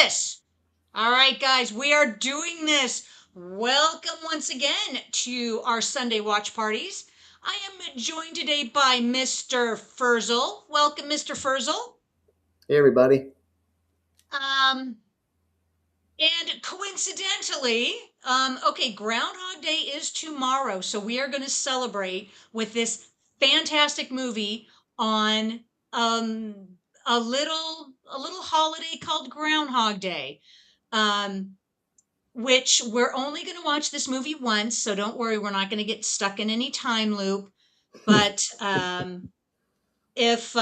this. All right, guys, we are doing this. Welcome once again to our Sunday watch parties. I am joined today by Mr. Furzel. Welcome, Mr. Furzel. Hey, everybody. Um, and coincidentally, okay, Groundhog Day is tomorrow, so we are going to celebrate with this fantastic movie on um a little holiday called Groundhog Day. Um, which we're only going to watch this movie once, so don't worry, we're not going to get stuck in any time loop. But if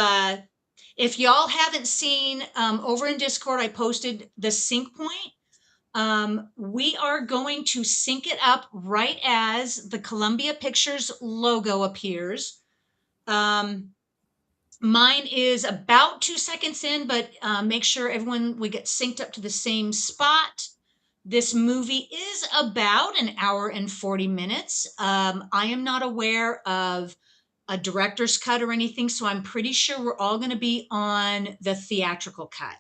if y'all haven't seen over in Discord, I posted the sync point. We are going to sync it up right as the Columbia Pictures logo appears. Um, Mine is about 2 seconds in, but make sure everyone we get synced up to the same spot. This movie is about an hour and 40 minutes. I am not aware of a director's cut or anything, so I'm pretty sure we're all going to be on the theatrical cut.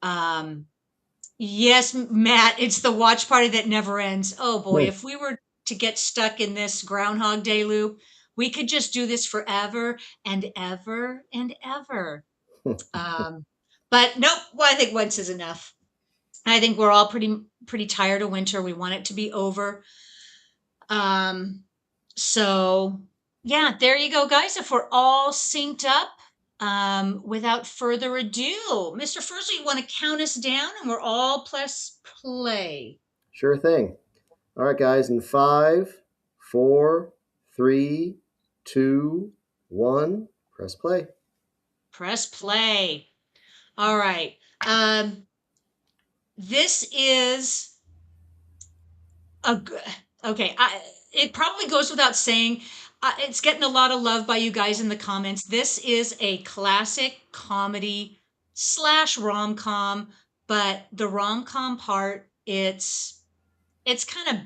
Um, yes, Matt, it's the watch party that never ends. Oh boy, if we were to get stuck in this Groundhog Day loop, we could just do this forever and ever and ever. Um, but nope, well, I think once is enough. I think we're all pretty tired of winter. We want it to be over. Um, so yeah, there you go, guys. If we're all synced up, without further ado, Mr. Furzer, you want to count us down, and we're all press play. Sure thing. All right, guys. In five, four, three, two, one, press play. Press play. All right. This is a okay. It probably goes without saying. It's getting a lot of love by you guys in the comments. This is a classic comedy slash rom com, but the rom com part, it's kind of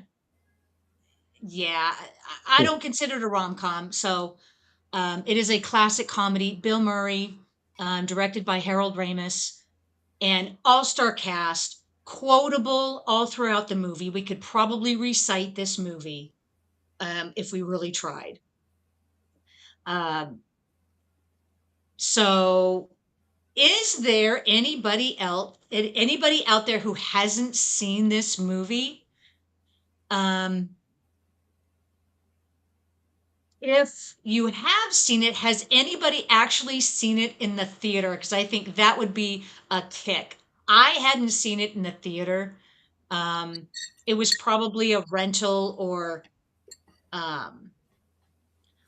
yeah. I don't consider it a rom com, so it is a classic comedy. Bill Murray, directed by Harold Ramis, and all-star cast, quotable all throughout the movie. We could probably recite this movie if we really tried. Um, so, is there anybody out there who hasn't seen this movie? Um, if you have seen it, has anybody actually seen it in the theater? Because I think that would be a kick. I hadn't seen it in the theater. Um, it was probably a rental or um,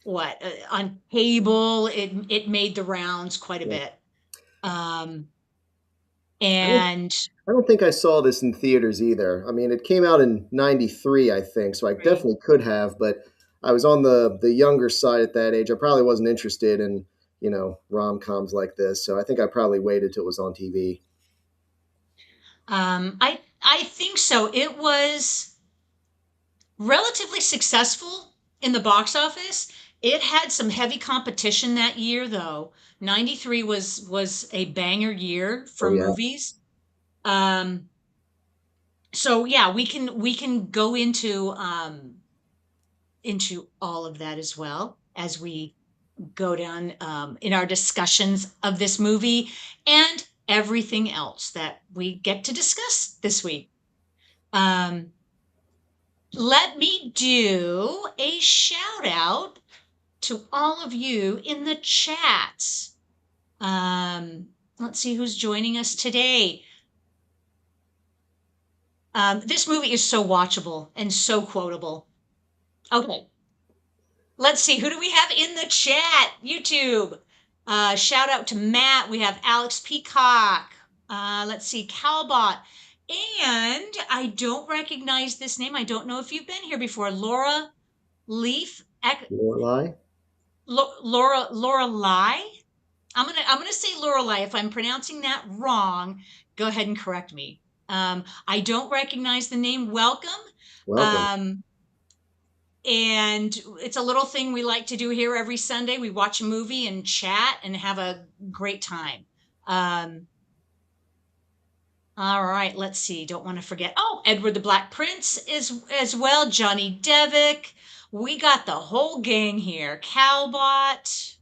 what on cable. It made the rounds quite a Yeah. bit. Um, I don't, and I don't think I saw this in theaters either. I mean, it came out in '93, I think, so I right. definitely could have, but I was on the younger side at that age. I probably wasn't interested in, rom coms like this, so I think I probably waited till it was on TV. I think so. It was relatively successful in the box office. It had some heavy competition that year, though. 93 was a banger year Oh, for yeah. movies. Um, so yeah, we can go into all of that as well as we go down in our discussions of this movie and everything else that we get to discuss this week. Um, Let me do a shout out to all of you in the chats. Let's see who's joining us today. This movie is so watchable and so quotable. Okay, let's see. Who do we have in the chat? YouTube. Shout out to Matt. We have Alex Peacock. Let's see, Calbot. And I don't recognize this name. I don't know if you've been here before. Laura Leaf. Lorelai? Lorelai. I'm gonna say Lorelai. If I'm pronouncing that wrong, go ahead and correct me. I don't recognize the name. Welcome. Welcome. Um, and it's a little thing we like to do here every Sunday. We watch a movie and chat and have a great time. Um, All right, let's see. Don't want to forget. Oh, Edward the Black Prince is as well. Johnny Devick. We got the whole gang here. Calbot,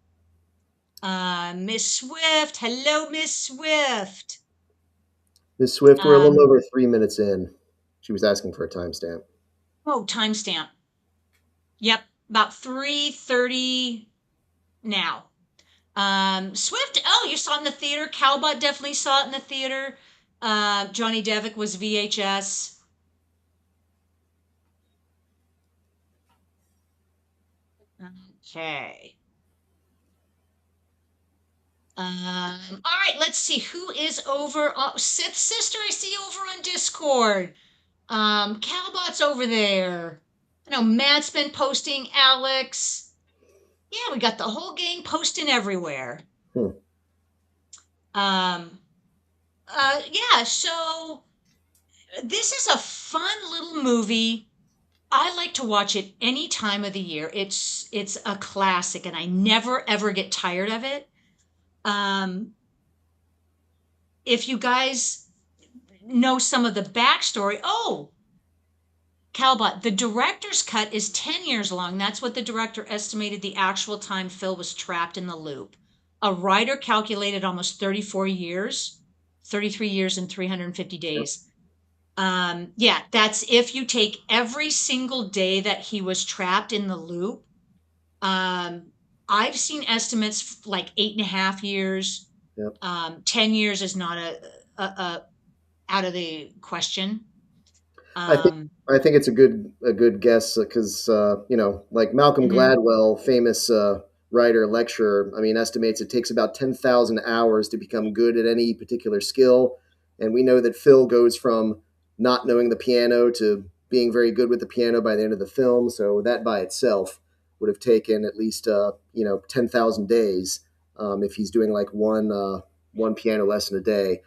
Miss Swift. Hello, Miss Swift. Miss Swift, we're a little Um, over 3 minutes in. She was asking for a timestamp. oh, timestamp. Yep, about 3:30 now. Swift. Oh, you saw it in the theater. Calbot definitely saw it in the theater. Johnny Devick was VHS. Okay. All right, let's see who is over. Oh, Sith Sister, I see over on Discord. Calbot's over there. I know Matt's been posting, Alex. Yeah, we got the whole gang posting everywhere. Hmm. Um, yeah, so this is a fun little movie. I like to watch it any time of the year. It's a classic and I never ever get tired of it. Um, if you guys know some of the backstory. Oh, Calbot, the director's cut is 10 years long. That's what the director estimated the actual time Phil was trapped in the loop. A writer calculated almost 34 years, 33 years and 350 Yep. days. Yeah, that's if you take every single day that he was trapped in the loop. Um, I've seen estimates like 8.5 years. Yep. 10 years is not a out of the question. I think Um, I think it's a good guess because like Malcolm mhm. Gladwell, famous writer lecturer, I mean, estimates it takes about 10,000 hours to become good at any particular skill, and we know that Phil goes from not knowing the piano to being very good with the piano by the end of the film. So that by itself would have taken at least 10,000 days if he's doing like one piano lesson a day.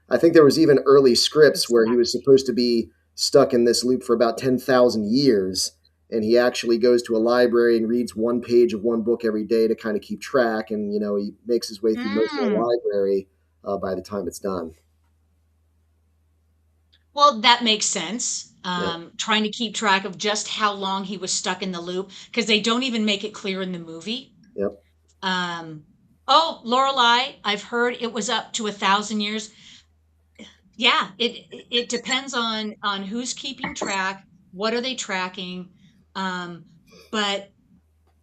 I think there was even early scripts where he was Exactly. supposed to be stuck in this loop for about 10,000 years. And he actually goes to a library and reads one page of one book every day to kind of keep track. And, he makes his way through most of the Mm. library by the time it's done. Well, that makes sense. Yep. Trying to keep track of just how long he was stuck in the loop because they don't even make it clear in the movie. Yep. Um, oh, Lorelai, I've heard it was up to 1,000 years. Yeah, it depends on who's keeping track, what are they tracking, um, but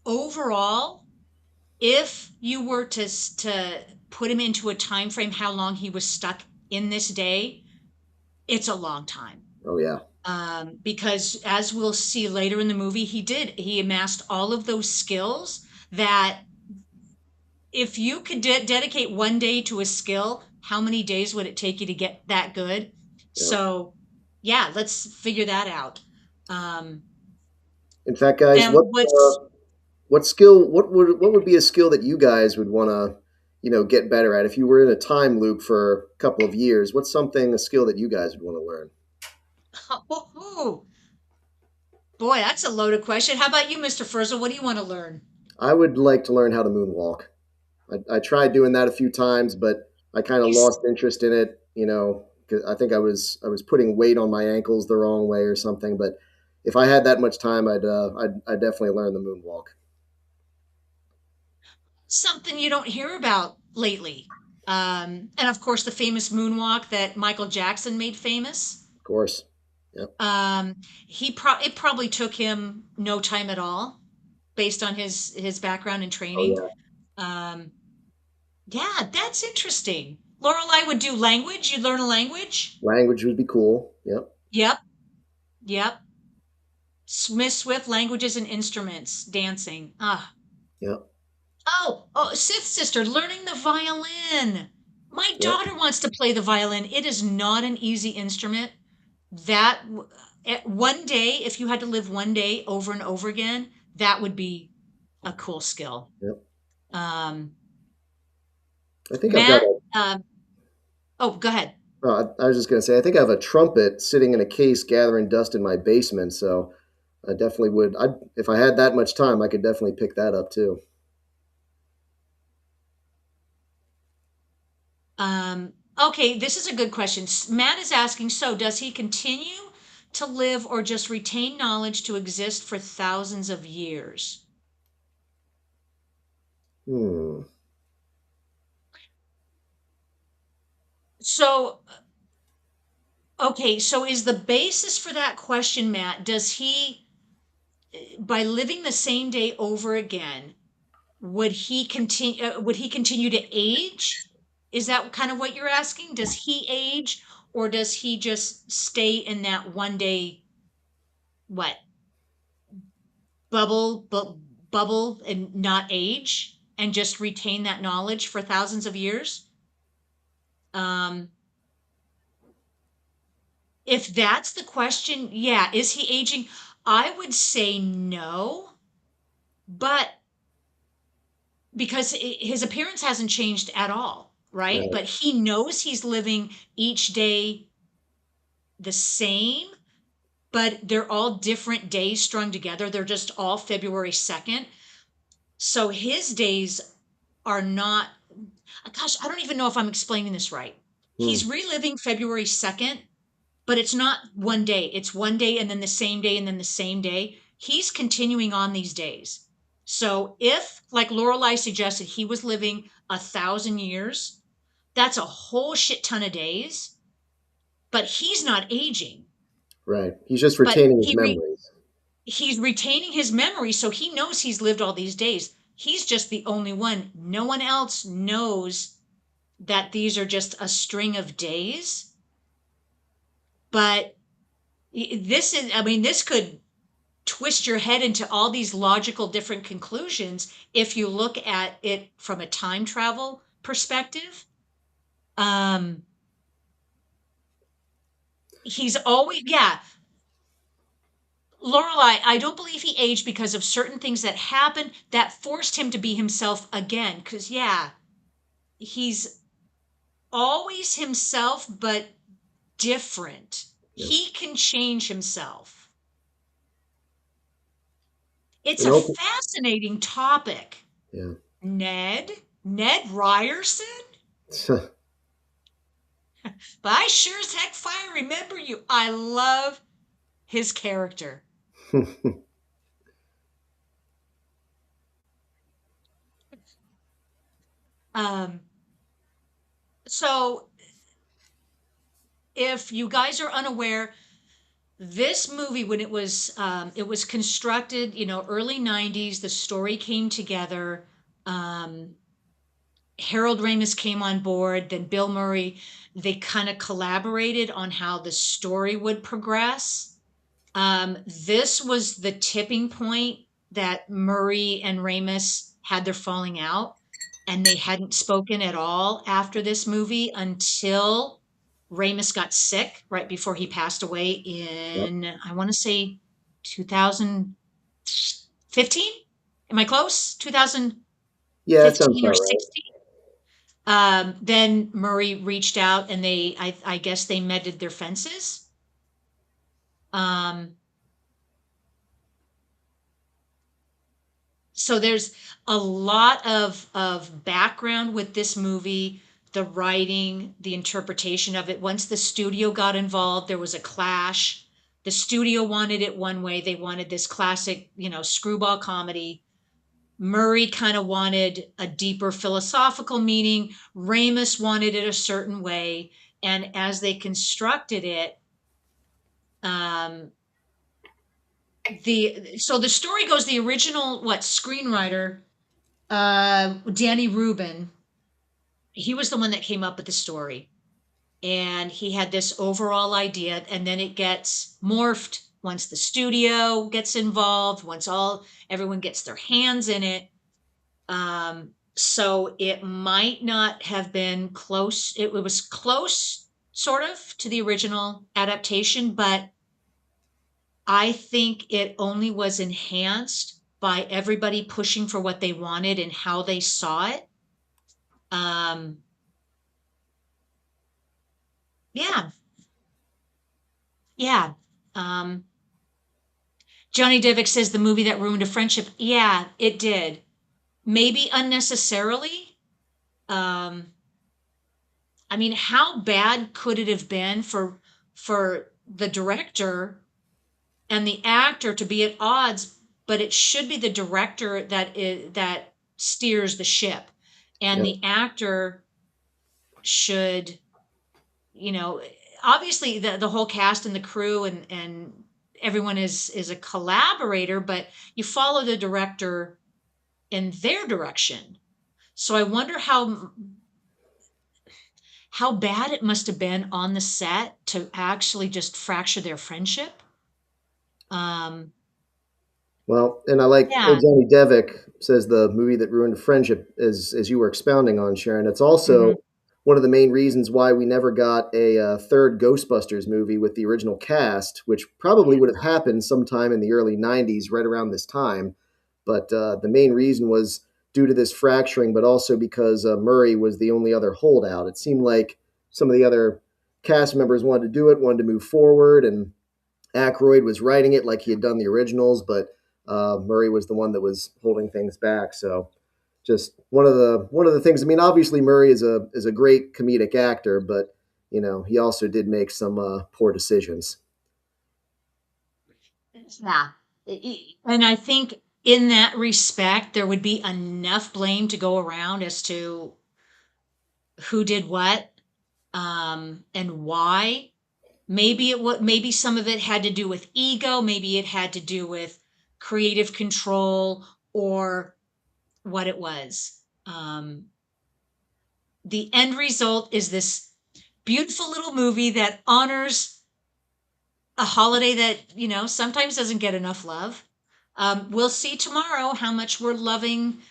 overall, if you were to put him into a time frame, how long he was stuck in this day, it's a long time. Oh, yeah. Because as we'll see later in the movie, he amassed all of those skills that if you could dedicate one day to a skill, how many days would it take you to get that good? Yep. So, yeah, let's figure that out. Um, In fact, guys, and what's what skill, what would be a skill that you guys would want to, get better at if you were in a time loop for a couple of years? What's a skill that you guys would want to learn? oh, boy, that's a loaded question. How about you, Mr. Furzel? What do you want to learn? I would like to learn how to moonwalk. I tried doing that a few times, but I kind of You lost interest in it. Because I think I was putting weight on my ankles the wrong way or something. But if I had that much time, I'd definitely learn the moonwalk. something you don't hear about lately. And of course, the famous moonwalk that Michael Jackson made famous. Of course. Yep. Um, it probably took him no time at all, based on his background and Oh training. yeah. Um, yeah, that's interesting. Lorelai would do language. You'd learn a language. Language would be cool. Yep. Yep, yep. Miss Swift, languages and instruments, dancing. Ah, Yep. oh, Sith sister, learning the violin. My Yep. daughter wants to play the violin. It is not an easy instrument. That one day, if you had to live one day over and over again, that would be a cool skill. Yep. Um, I think I've got Matt, a. oh, go ahead. I was just going to say, I think I have a trumpet sitting in a case gathering dust in my basement. So I definitely would. If I had that much time, I could definitely pick that up too. Um, Okay, this is a good question. Matt is asking, so does he continue to live or just retain knowledge to exist for thousands of years? Hmm. So, okay, so is the basis for that question, Matt, does he, by living the same day over again, would he continue to age? Is that kind of what you're asking? Does he age or does he just stay in that one day, what, bubble, bubble and not age and just retain that knowledge for thousands of years? Um, if that's the question, yeah, is he aging? I would say no, but because his appearance hasn't changed at all, right? Right. But he knows he's living each day the same, but they're all different days strung together. They're just all February 2nd. So his days are not, gosh, I don't even know if I'm explaining this right. Hmm. He's reliving February 2nd, but it's not one day. It's one day and then the same day and then the same day. He's continuing on these days. So if, like Lorelei suggested, he was living 1,000 years, that's a whole shit ton of days, but he's not aging. Right. He's just But retaining his memories. he's retaining his memory, so he knows he's lived all these days. He's just the only one. No one else knows that these are just a string of days. But this is, I mean, this could twist your head into all these logical different conclusions if you look at it from a time travel perspective. Um, he's always, yeah, Lorelai, I don't believe he aged because of certain things that happened that forced him to be himself again. Because, yeah, he's always himself, but different. Yeah. He can change himself. It's And a open, fascinating topic. yeah. Ned Ryerson? But I sure as heck fire remember you. I love his character. Um, so if you guys are unaware, this movie, when it was constructed, early 90s, the story came together. Um, Harold Ramis came on board, then Bill Murray. They kind of collaborated on how the story would progress. This was the tipping point that Murray and Ramis had their falling out, and they hadn't spoken at all after this movie until Ramis got sick right before he passed away Yep. in, I want to say, 2015. Am I close? Yeah, that sounds 2015 or about right. 16? Then Murray reached out and I guess they mended their fences. Um, so there's a lot of background with this movie, the writing, the interpretation of it. Once the studio got involved, there was a clash. The studio wanted it one way. They wanted this classic, screwball comedy. Murray kind of wanted a deeper philosophical meaning. Ramis wanted it a certain way. And as they constructed it, um, the story goes, the original screenwriter, Danny Rubin, he was the one that came up with the story, and he had this overall idea, and then it gets morphed once the studio gets involved, once all everyone gets their hands in it. So it might not have been close. It was close, sort of, to the original adaptation, but I think it only was enhanced by everybody pushing for what they wanted and how they saw it. Um, yeah, yeah. Um, Johnny Divick says the movie that ruined a friendship. Yeah, it did. Maybe unnecessarily. Um, I mean, how bad could it have been for the director and the actor to be at odds? But it should be the director that steers the ship, and Yep. the actor should, you know, obviously the whole cast and the crew and everyone is a collaborator, but you follow the director in their direction. So I wonder how bad it must have been on the set to actually just fracture their friendship. Um, Well, and I like yeah. Johnny Devick says the movie that ruined a friendship, as you were expounding on, Sharon. It's also Hmm. one of the main reasons why we never got a third Ghostbusters movie with the original cast, which probably would have happened sometime in the early '90s, right around this time. But the main reason was due to this fracturing, but also because Murray was the only other holdout. It seemed like some of the other cast members wanted to do it, wanted to move forward, and Aykroyd was writing it like he had done the originals, but Murray was the one that was holding things back. So just one of the things. I mean, obviously Murray is a great comedic actor, but he also did make some poor decisions. Yeah. And I think in that respect, there would be enough blame to go around as to who did what, and why. Maybe some of it had to do with ego, maybe it had to do with creative control or what it was. The end result is this beautiful little movie that honors a holiday that, sometimes doesn't get enough love. We'll see tomorrow how much we're loving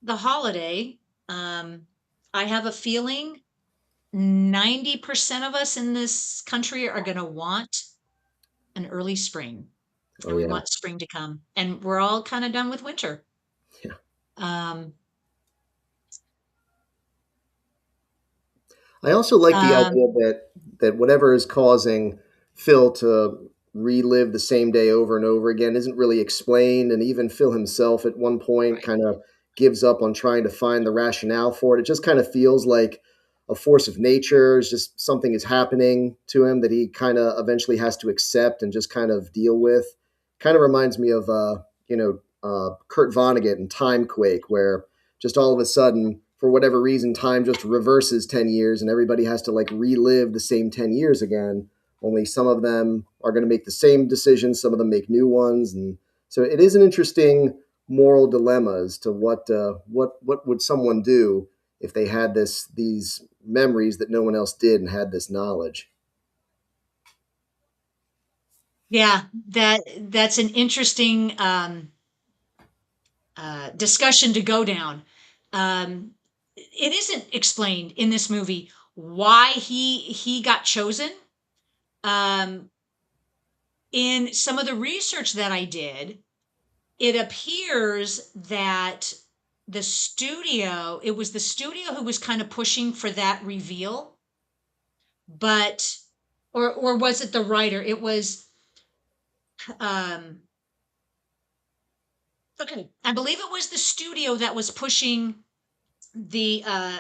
the holiday. Um, I have a feeling 90% of us in this country are going to want an early spring, Oh and we yeah, want spring to come. And we're all kind of done with winter. yeah. Um, I also like the um, idea that whatever is causing Phil to relive the same day over and over again isn't really explained, and even Phil himself at one point right. kind of gives up on trying to find the rationale for it. It just kind of feels like a force of nature. It's just something is happening to him that he kind of eventually has to accept and just kind of deal with. Kind of reminds me of Kurt Vonnegut in Timequake, where just all of a sudden, for whatever reason, time just reverses 10 years and everybody has to like relive the same 10 years again. Only some of them are going to make the same decisions, some of them make new ones. And so it is an interesting moral dilemma as to what would someone do if they had these memories that no one else did and had this knowledge. Yeah, that's an interesting discussion to go down. It isn't explained in this movie why he got chosen. Um, in some of the research that I did, it appears that it was the studio who was kind of pushing for that reveal, but or was it the writer? It was um okay, I believe it was the studio that was pushing the uh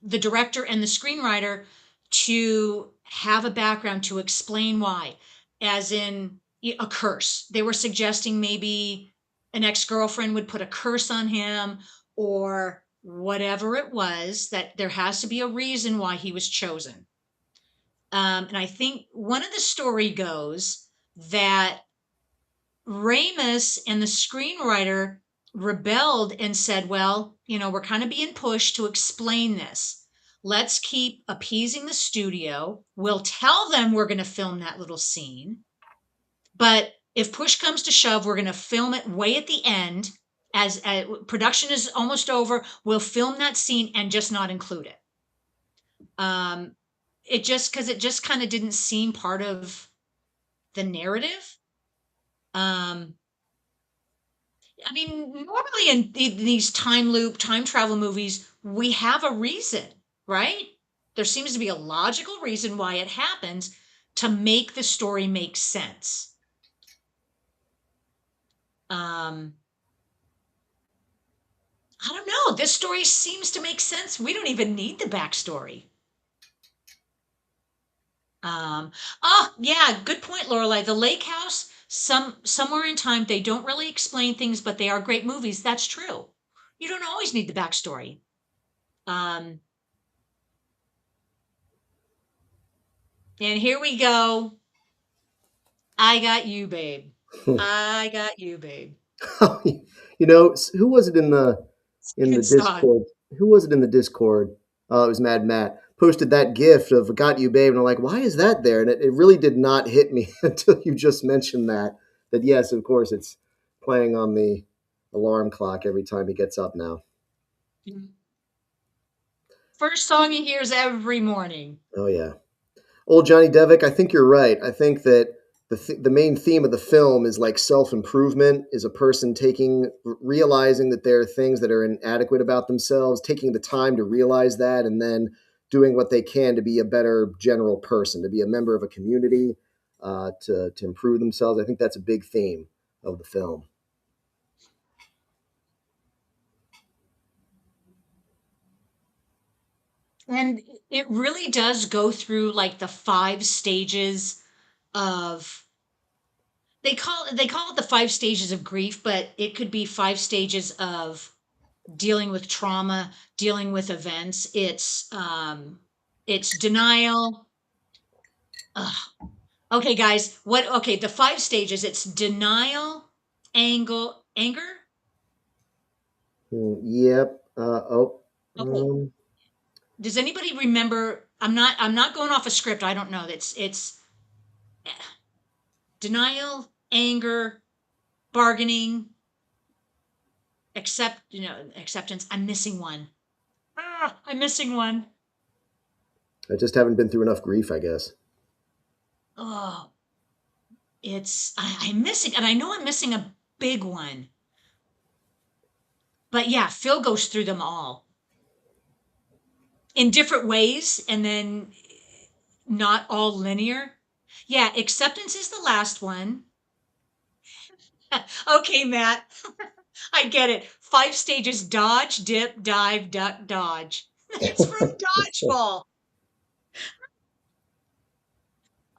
the director and the screenwriter to have a background to explain why, as in a curse. They were suggesting maybe an ex-girlfriend would put a curse on him, or whatever it was, that there has to be a reason why he was chosen. And I think one of the story goes that Ramus and the screenwriter rebelled and said, well, we're kind of being pushed to explain this. Let's keep appeasing the studio. We'll tell them we're going to film that little scene. But if push comes to shove, we're going to film it way at the end. As production is almost over, we'll film that scene and just not include it. Um, because it just kind of didn't seem part of the narrative. Um, I mean, normally in these time travel movies, we have a reason, right? There seems to be a logical reason why it happens to make the story make sense. Um, I don't know. This story seems to make sense. We don't even need the backstory. Um, oh yeah, good point, Lorelai. The Lake House, somewhere in time, they don't really explain things, but they are great movies. That's true. You don't always need the backstory. Um, and here we go. I got you, babe. I got you, babe. Who was it in the Good song. Discord? Who was it in the Discord? Oh, it was Mad Matt. Posted that gift of "Got You, Babe," and I'm like, why is that there? And it really did not hit me until you just mentioned that. That yes, of course, it's playing on the alarm clock every time he gets up now. First song he hears every morning. Oh yeah. Old Johnny Devick, I think you're right. I think that the main theme of the film is like self improvement, is a person realizing that there are things that are inadequate about themselves, taking the time to realize that, and then doing what they can to be a better general person, to be a member of a community, to improve themselves. I think that's a big theme of the film. And it really does go through like the five stages of they call it the five stages of grief, but it could be five stages of dealing with trauma, dealing with events. It's denial. Ugh. Okay, guys, okay, the five stages, it's denial, anger. Yep. Okay. Um, Does anybody remember? I'm not going off a script. I don't know. It's denial, anger, bargaining, acceptance. I'm missing one. I'm missing one. I just haven't been through enough grief, I guess. Oh, I'm missing, and I know I'm missing a big one. But yeah, Phil goes through them all in different ways, and then not all linear. Yeah, acceptance is the last one. Okay, Matt, I get it. Five stages: dodge, dip, dive, duck, dodge. It's from Dodgeball.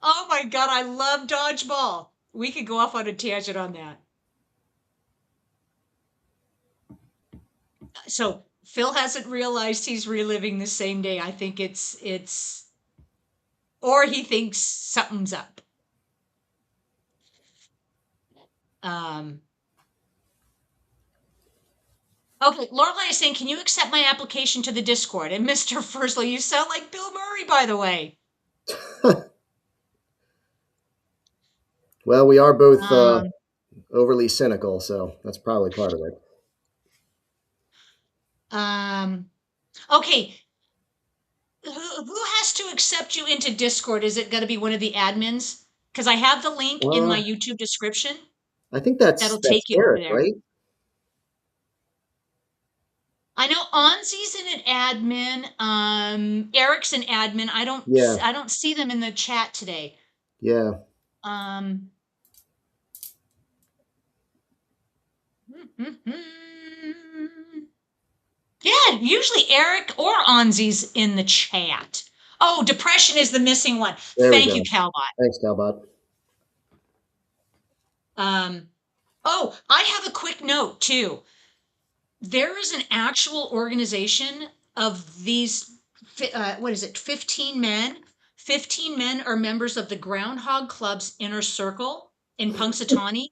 Oh my God, I love Dodgeball. We could go off on a tangent on that. So Phil hasn't realized he's reliving the same day. I think or he thinks something's up. Um, okay, Lorelai is saying, can you accept my application to the Discord? And Mr. Furslow, you sound like Bill Murray, by the way. Well, we are both Um, overly cynical, so that's probably part of it. um, okay, who has to accept you into Discord? Is it going to be one of the admins? Because I have the link in my Uh, YouTube description I think that's that'll take you over Eric, there. right? I know Anzi's an admin. Eric's an admin. Yeah, I don't see them in the chat today. yeah. Um, yeah, usually Eric or Anzi's in the chat. Oh, depression is the missing one. There we Thank you, go. Calbot. Thanks, Talbot. Um, oh, I have a quick note too. There is an actual organization of these, what is it, 15 men? 15 men are members of the Groundhog Club's inner circle in Punxsutawney.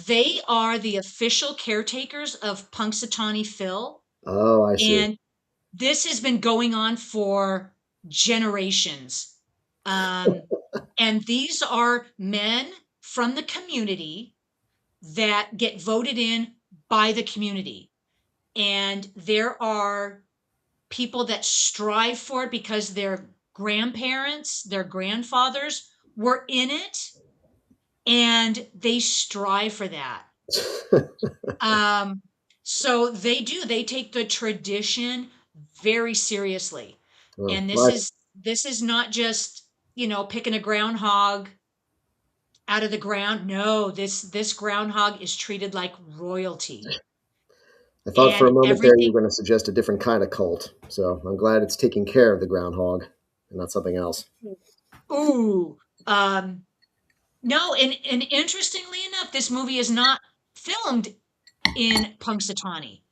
They are the official caretakers of Punxsutawney Phil. Oh, I see. And this has been going on for generations. Um, and these are men from the community that get voted in by the community. And there are people that strive for it because their grandparents, their grandfathers were in it and they strive for that. Um, so they take the tradition very seriously. Oh, And well, this is not just, picking a groundhog out of the ground. No, this groundhog is treated like royalty. I thought for a And moment there you everything were going to suggest a different kind of cult. So I'm glad it's taking care of the groundhog and not something else. Ooh, um, no, and interestingly enough, this movie is not filmed in Punxsutawney.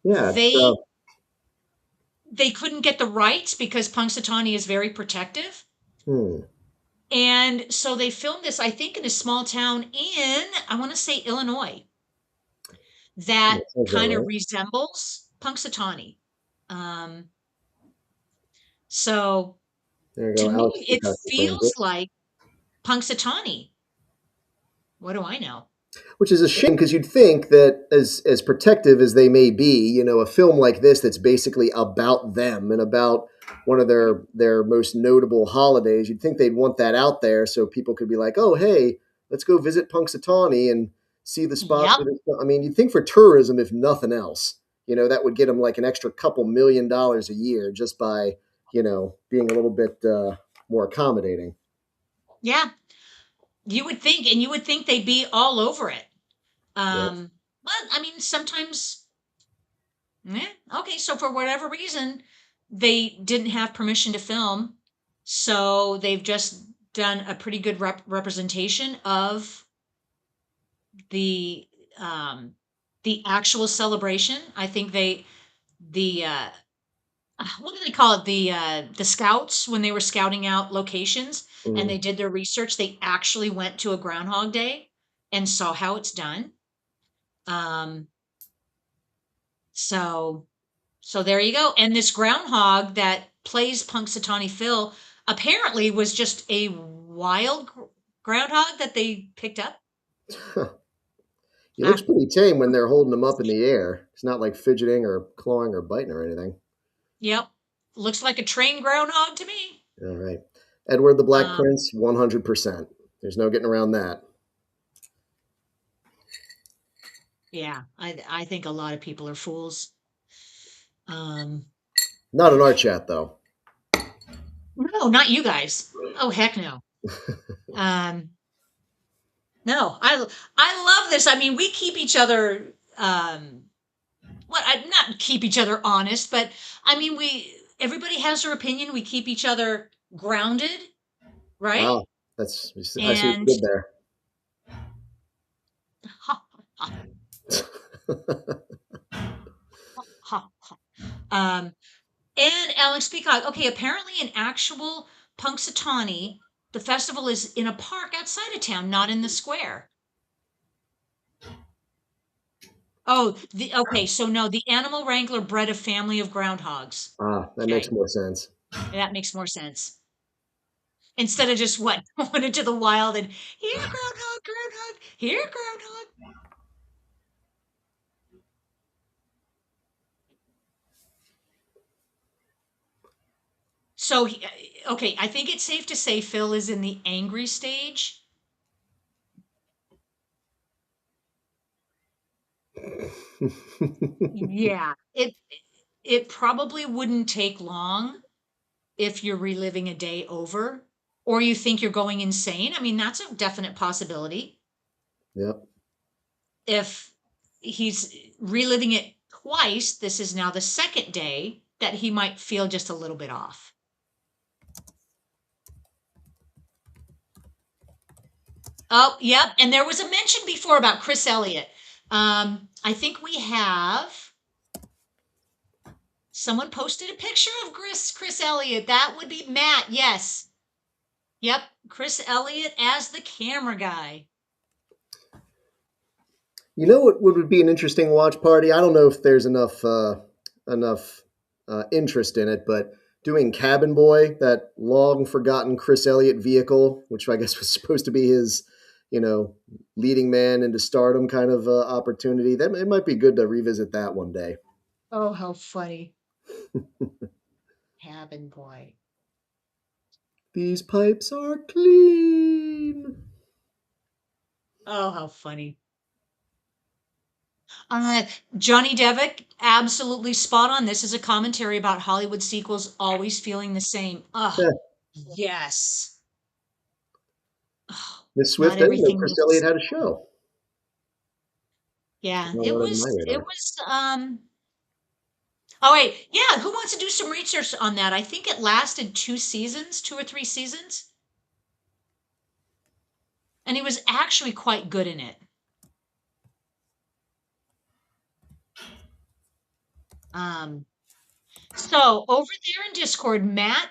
Yeah, it's They they couldn't get the rights because Punxsutawney is very protective. hmm, And so they filmed this, I think, in a small town in, I want to say Illinois, that that sounds about kind of right. resembles Punxsutawney. Um, so There you to go. me, Alex it Peacock confirms it. feels like Punxsutawney. What do I know? Which is a shame because you'd think that as protective as they may be, a film like this that's basically about them and about one of their most notable holidays, you'd think they'd want that out there so people could be like, oh hey, let's go visit Punxsutawney and see the spots Yep. where this. I mean, you'd think for tourism, if nothing else, that would get them like an extra couple $1 million a year just by being a little bit more accommodating. Yeah. You would think, and you would think they'd be all over it. Yep. But I mean, sometimes, okay, so for whatever reason, they didn't have permission to film. So they've just done a pretty good representation of the um the actual celebration. I think the what do they call it? The scouts, when they were scouting out locations and Mm. they did their research, they actually went to a Groundhog Day and saw how it's done. Um so so there you go. And this groundhog that plays Punxsutawney Phil apparently was just a wild groundhog that they picked up. He looks Ah, pretty tame when they're holding him up in the air. It's not like fidgeting or clawing or biting or anything. yep. Looks like a trained groundhog to me. All right. Edward the Black Um, Prince, 100%. There's no getting around that. yeah, I think a lot of people are fools. Um, Not in our chat, though. no, not you guys. Oh heck no. Um, no, I love this. I mean, we keep each other what I not keep each other honest, but I mean we everybody has their opinion. We keep each other grounded, right? Ah, I see what And you did there. ha, ha, ha, ha. Um, and Alex Peacock. Okay, apparently in actual Punxsutawney, the festival is in a park outside of town, not in the square. Oh, okay, so no, the animal wrangler bred a family of groundhogs. Ah, that makes Okay, more sense. that makes more sense. Instead of just what going into the wild and here groundhog, groundhog, here groundhog. So, okay, I think it's safe to say Phil is in the angry stage. Yeah, it probably wouldn't take long if you're reliving a day over, or you think you're going insane. I mean, that's a definite possibility. Yep. If he's reliving it twice, this is now the second day that he might feel just a little bit off. Oh, yep. And there was a mention before about Chris Elliott. I think we have someone posted a picture of Chris Elliott. That would be Matt. Yes. Yep. Chris Elliott as the camera guy. You know what would be an interesting watch party? I don't know if there's enough interest in it, but doing Cabin Boy, that long forgotten Chris Elliott vehicle, which I guess was supposed to be his, you know, leading man into stardom kind of opportunity. That it might be good to revisit that one day. Oh, how funny. Cabin boy. These pipes are clean. Oh, how funny. Uh, Johnny Devick, absolutely spot on. This is a commentary about Hollywood sequels always feeling the same. Oh, Yeah, yes. Oh, Miss not Swift, I didn't know everything Chris needs a Elliott had a sequel. show. Yeah, Not one on my it radar. was oh wait, yeah, who wants to do some research on that? I think it lasted 2 seasons, 2 or 3 seasons. and he was actually quite good in it. Um, so over there in Discord, Matt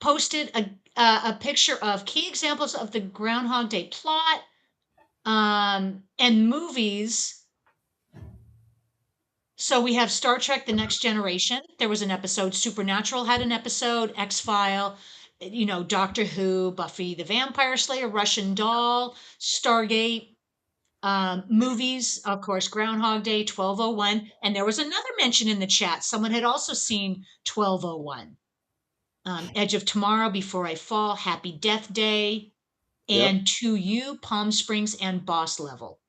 posted a picture of key examples of the Groundhog Day plot and movies. So we have Star Trek: The Next Generation. There was an episode. Supernatural had an episode. X File. Doctor Who, Buffy the Vampire Slayer, Russian Doll, Stargate. Movies, of course, Groundhog Day, 1201. And there was another mention in the chat. Someone had also seen 1201. Edge of Tomorrow, Before I Fall, Happy Death Day, Yep. and To You, Palm Springs, and Boss Level.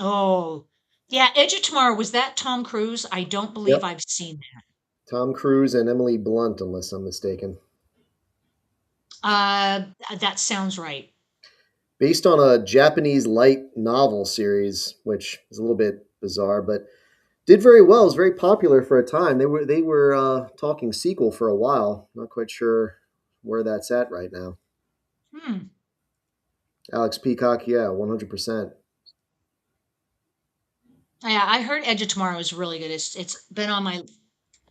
Oh, yeah, Edge of Tomorrow, was that Tom Cruise? I don't believe Yep. I've seen that. Tom Cruise and Emily Blunt, unless I'm mistaken. Uh, that sounds right. Based on a Japanese light novel series, which is a little bit bizarre, but did very well. It was very popular for a time. They were talking sequel for a while. Not quite sure where that's at right now. Hmm. Alex Peacock, yeah, 100%. Yeah, I heard Edge of Tomorrow is really good. It's been on my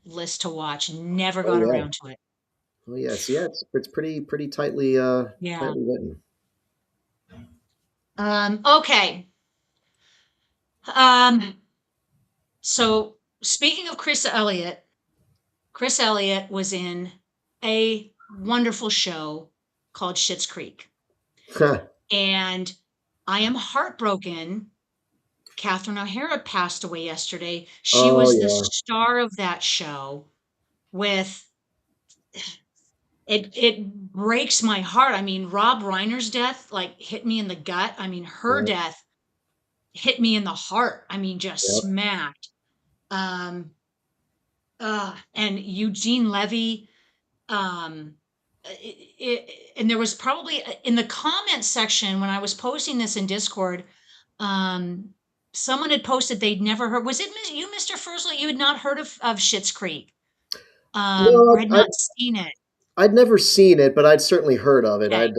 list to watch. Never Oh got yeah, around to it. oh yes, yeah. It's pretty Yeah. tightly written. Okay. Um, so speaking of Chris Elliott was in a wonderful show called Schitt's Creek. And I am heartbroken. Catherine O'Hara passed away yesterday. She Oh was the yeah, star of that show with it breaks my heart. I mean, Rob Reiner's death like hit me in the gut. I mean, her yeah, death hit me in the heart. I mean, just yeah. smacked. Um, and Eugene Levy, um, and there was probably in the comment section when I was posting this in Discord, um, someone had posted they'd never heard. Was it you, Mr. Fursley? You had not heard of Schitt's Creek, or No, had not seen it. I'd never seen it, but I'd certainly heard of it. Okay,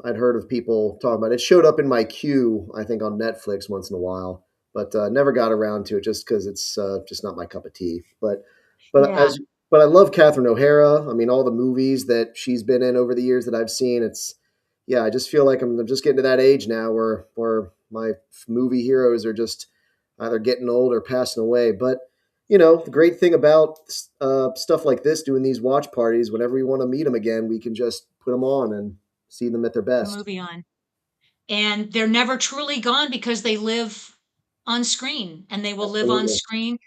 I'd heard of people talking about it. It showed up in my queue, I think, on Netflix once in a while, but never got around to it just because it's just not my cup of tea. But yeah, as but I love Catherine O'Hara. I mean, all the movies that she's been in over the years that I've seen. It's yeah, I just feel like I'm just getting to that age now where my movie heroes are just either getting old or passing away. But the great thing about stuff like this, doing these watch parties, whenever we want to meet them again, we can just put them on and see them at their the best. movie on, and they're never truly gone because they live on screen, and they will live on Absolutely. screen.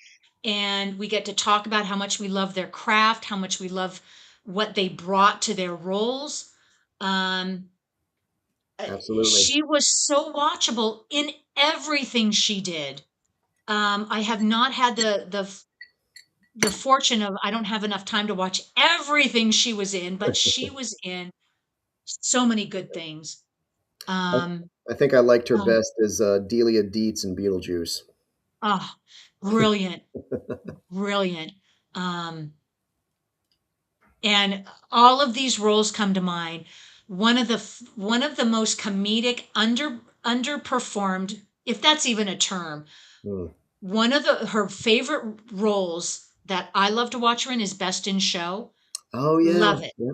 And we get to talk about how much we love their craft, how much we love what they brought to their roles. Um, uh, Absolutely. she was so watchable in everything she did. I have not had the fortune of I don't have enough time to watch everything she was in, but she was in so many good things. I, Um, I think I liked her oh, best as Delia Dietz in Beetlejuice. oh, brilliant, brilliant. Um, and all of these roles come to mind. One of the most comedic underperformed, if that's even a term, Hmm. one of her favorite roles that I love to watch her in is Best in Show. Oh yeah, Love it. yeah,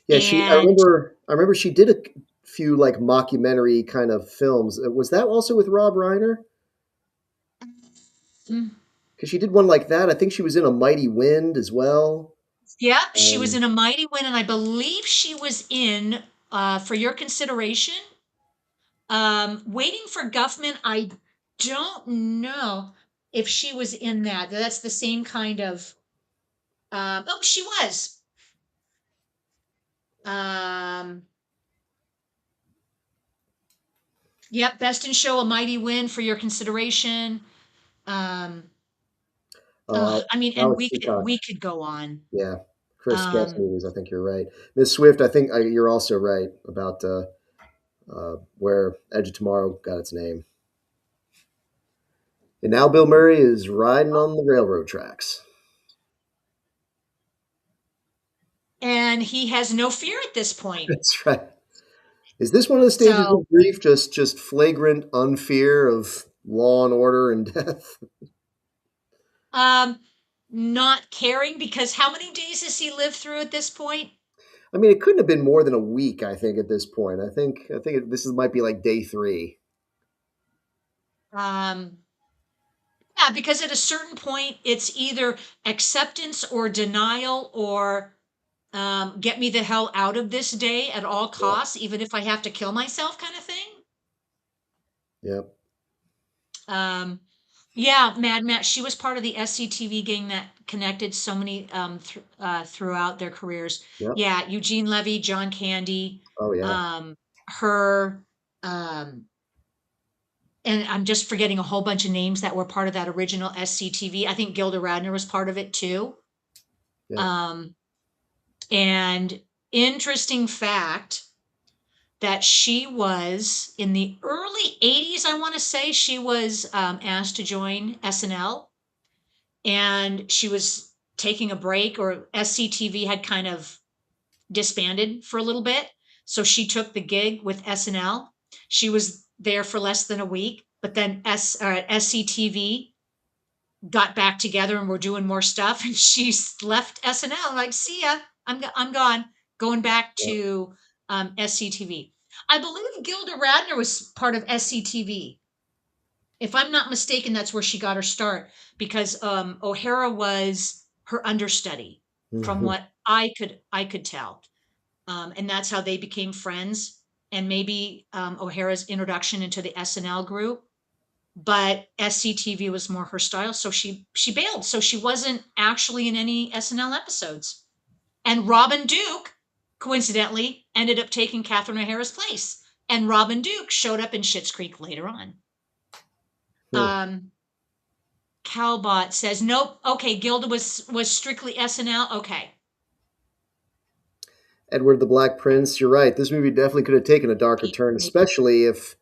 yeah. She, I And remember, I remember she did a few like mockumentary kind of films. Was that also with Rob Reiner? mm, Because she did one like that. I think she was in A Mighty Wind as well. yep, she was Um, in A Mighty Wind, and I believe she was in For Your Consideration. Waiting for Guffman, I don't know if she was in that. That's the same kind of. Oh, she was. Um, yep, Best in Show, A Mighty Win, For Your Consideration. Um, uh, I mean, and Alex we could Peacock. we could go on. Yeah, Chris Guest Um, movies. I think you're right. Miss Swift. I think you're also right about where Edge of Tomorrow got its name. And now Bill Murray is riding oh, on the railroad tracks. and he has no fear at this point. That's right. Is this one of the stages So, of grief? Just flagrant unfear of law and order and death? um, not caring because how many days has he lived through at this point? I mean, it couldn't have been more than a week. I think at this point, this might be like day three. Um, yeah, because at a certain point, it's either acceptance or denial or get me the hell out of this day at all Yep. costs, even if I have to kill myself, kind of thing. Yep. Um, yeah, Mad Matt, she was part of the SCTV gang that connected so many throughout their careers. Yep. Yeah, Eugene Levy, John Candy, Oh yeah. her, um, and I'm just forgetting a whole bunch of names that were part of that original SCTV. I think Gilda Radner was part of it too. Yep. Um, and interesting fact that she was in the early 80s, I want to say, she was asked to join SNL and she was taking a break, or SCTV had kind of disbanded for a little bit. So she took the gig with SNL. She was there for less than a week, but then SCTV got back together and were doing more stuff. And she's left SNL. Like, see ya. I'm gone. Going back Yep. to SCTV. I believe Gilda Radner was part of SCTV. If I'm not mistaken, that's where she got her start because O'Hara was her understudy, from Mhm. what I could tell, and that's how they became friends. And maybe O'Hara's introduction into the SNL group, but SCTV was more her style, so she bailed. So she wasn't actually in any SNL episodes. And Robin Duke, coincidentally, ended up taking Catherine O'Hara's place. And Robin Duke showed up in Schitt's Creek later on. Hmm. Um, Calbot says, nope. Okay, Gilda was strictly SNL. Okay. Edward the Black Prince. You're right. This movie definitely could have taken a darker Pete turn, Baker. especially if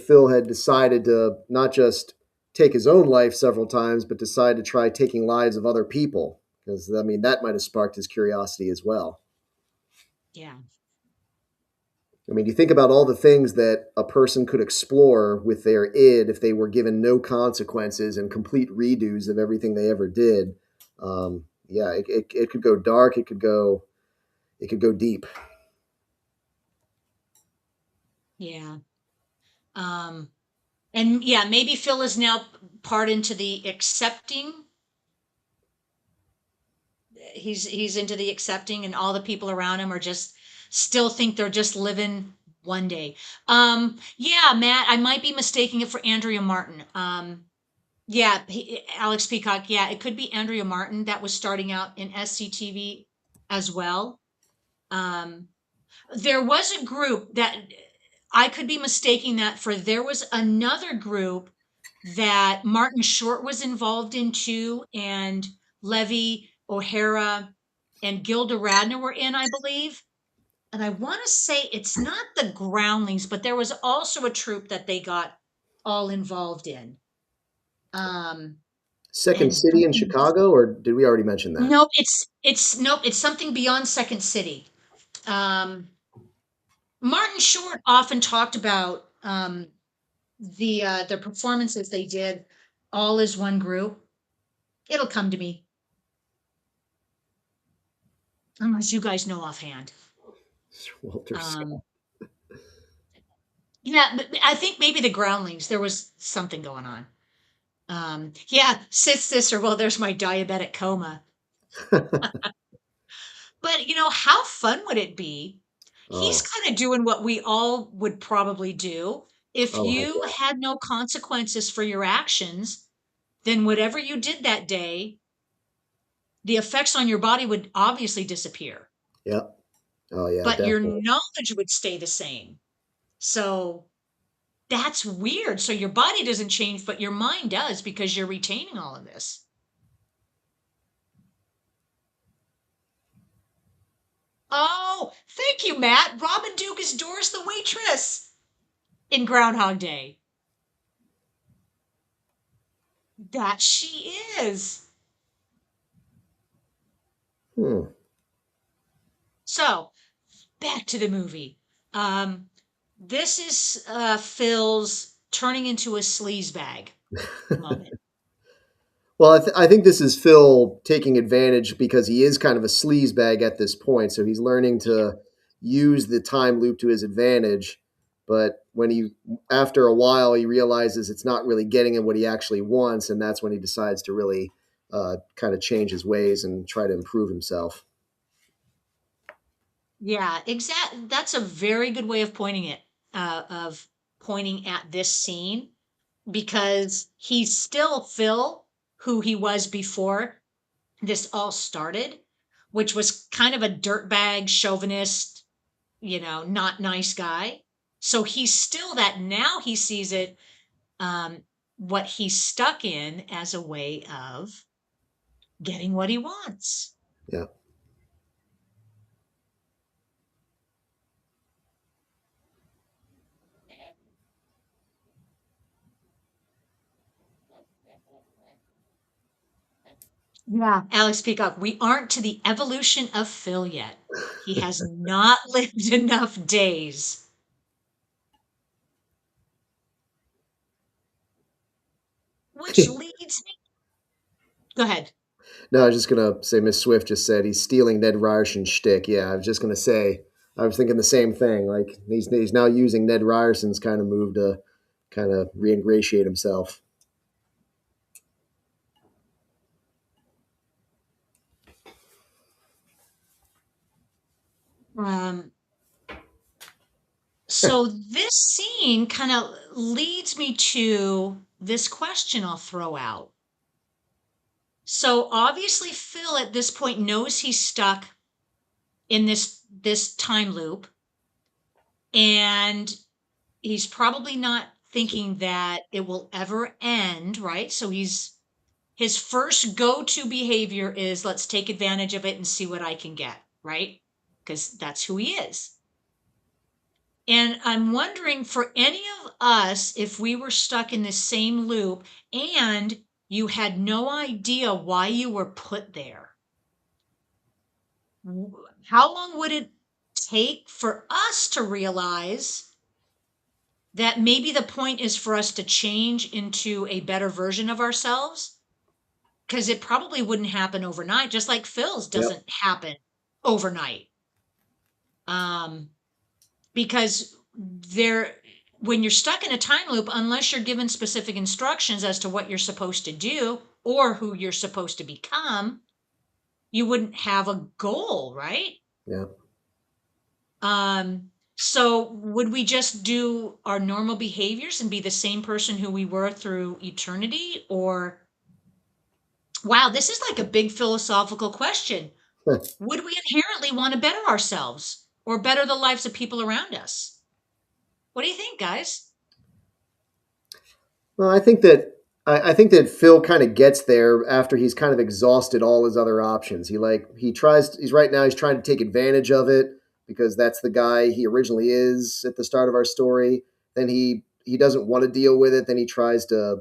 Phil had decided to not just take his own life several times, but decide to try taking lives of other people. Because I mean, that might have sparked his curiosity as well. Yeah. I mean, you think about all the things that a person could explore with their id if they were given no consequences and complete redos of everything they ever did. Yeah, it could go dark. It could go deep. Yeah. Um, and yeah, maybe Phil is now part into the accepting. He's into the accepting, and all the people around him are just still think they're just living one day. Yeah, Matt, I might be mistaking it for Andrea Martin. Yeah, Alex Peacock. Yeah, it could be Andrea Martin that was starting out in SCTV as well. Um, there was a group that I could be mistaking that for, there was another group that Martin Short was involved in too, and Levy, O'Hara, and Gilda Radner were in, I believe. And I want to say it's not the Groundlings, but there was also a troupe that they got all involved in. Um, Second and City in Chicago, or did we already mention that? nope, it's something beyond Second City. Um, Martin Short often talked about the performances they did all as one group. It'll come to me unless you guys know offhand. Walter Um, Scott. yeah, I think maybe the Groundlings. There was something going on. Yeah, Sis Sister. Well, there's my diabetic coma. But how fun would it be? He's Oh, kind of doing what we all would probably do. If oh heck you had no consequences for your actions, then whatever you did that day, the effects on your body would obviously disappear, yeah. Yep. Oh yeah, but your definitely. knowledge would stay the same. So that's weird. So your body doesn't change, but your mind does because you're retaining all of this. Oh, thank you, Matt. Robin Duke is Doris the waitress in Groundhog Day. That she is. Hmm. So back to the movie. Um, this is Phil's turning into a sleazebag moment. Well, I think this is Phil taking advantage because he is kind of a sleazebag at this point. So he's learning Yeah. to use the time loop to his advantage. But when he, after a while, he realizes it's not really getting him what he actually wants. And that's when he decides to really kind of change his ways and try to improve himself. Yeah, exact. That's a very good way of pointing it, of pointing at this scene because he's still Phil, who he was before this all started, which was kind of a dirtbag, chauvinist, not nice guy. So he's still that now he sees it, um, what he's stuck in as a way of getting what he wants. Yeah. Yeah. Alex Peacock, we aren't to the evolution of Phil yet. He has not lived enough days. Which leads me. Go ahead. No, I was just gonna say Miss Swift just said he's stealing Ned Ryerson's shtick. Yeah, I was just gonna say I was thinking the same thing. Like he's now using Ned Ryerson's kind of move to kind of reingratiate himself. Um, so this scene kind of leads me to this question I'll throw out. So obviously Phil at this point knows he's stuck in this time loop, and he's probably not thinking that it will ever end, right? So his first go-to behavior is let's take advantage of it and see what I can get, right? Because that's who he is. And I'm wondering for any of us, if we were stuck in the same loop and you had no idea why you were put there, how long would it take for us to realize that maybe the point is for us to change into a better version of ourselves? Because it probably wouldn't happen overnight, just like Phil's Yep. doesn't happen overnight. Um, because there, when you're stuck in a time loop, unless you're given specific instructions as to what you're supposed to do or who you're supposed to become, you wouldn't have a goal, right? Yeah. So would we just do our normal behaviors and be the same person who we were through eternity? Or, wow, this is like a big philosophical question. Would we inherently want to better ourselves or better the lives of people around us? What do you think, guys? Well, I think that Phil kind of gets there after he's kind of exhausted all his other options. He tries he's right now he's trying to take advantage of it because that's the guy he originally is at the start of our story. Then he doesn't want to deal with it. Then he tries to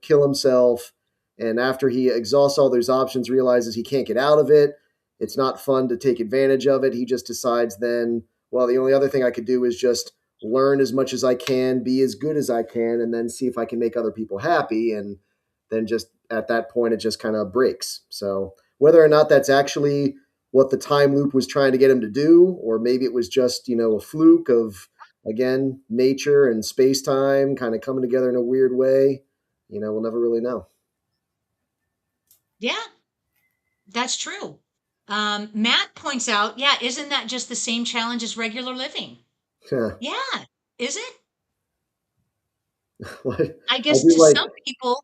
kill himself. And after he exhausts all those options, realizes he can't get out of it. It's not fun to take advantage of it. He just decides then, well, the only other thing I could do is just learn as much as I can, be as good as I can, and then see if I can make other people happy. And then just at that point, it just kind of breaks. So whether or not that's actually what the time loop was trying to get him to do, or maybe it was just, a fluke of, again, nature and space time kind of coming together in a weird way, we'll never really know. Yeah, that's true. Matt points out, yeah, isn't that just the same challenge as regular living? Yeah. Yeah, is it? I I guess do to like some people,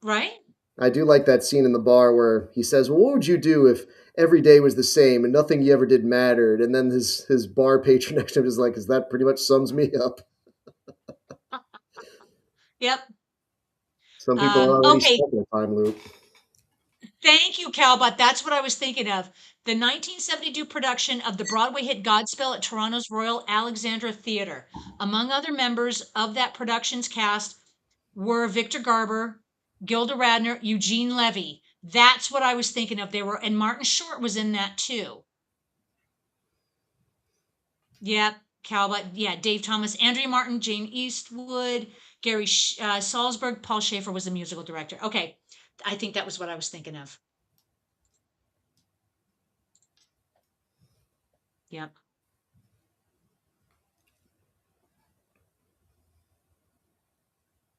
right? I do like that scene in the bar where he says, "Well, what would you do if every day was the same and nothing you ever did mattered?" And then his bar patron next to him is like, "Is that pretty much sums me up?" Yep. Some people are already Okay, stuck in a time loop. thank you, Calbot. That's what I was thinking of. The 1972 production of the Broadway hit Godspell at Toronto's Royal Alexandra Theatre. Among other members of that production's cast were Victor Garber, Gilda Radner, Eugene Levy. That's what I was thinking of. They were, and Martin Short was in that too. Yep. Cowbot. Yeah. Dave Thomas, Andrea Martin, Jane Eastwood, Gary Salzberg, Paul Schaefer was the musical director. Okay. I think that was what I was thinking of. Yep.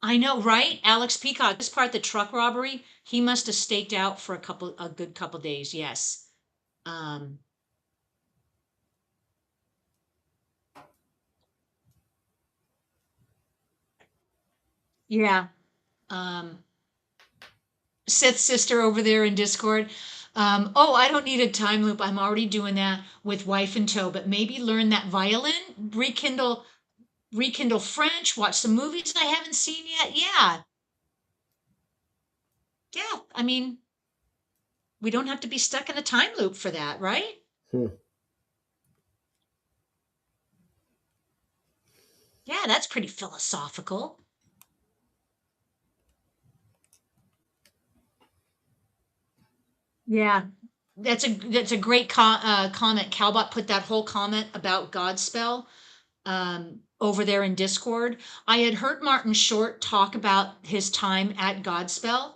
I know, right? Alex Peacock. This part, the truck robbery, he must have staked out for a good couple days. Yes. Um, yeah. Um, Sith's sister over there in Discord. Oh, I don't need a time loop. I'm already doing that with wife in tow, but maybe learn that violin, rekindle French, watch some movies I haven't seen yet. Yeah. Yeah. I mean, we don't have to be stuck in a time loop for that, right? Hmm. Yeah, that's pretty philosophical. Yeah. That's a great comment. Calbot put that whole comment about Godspell over there in Discord. I had heard Martin Short talk about his time at Godspell,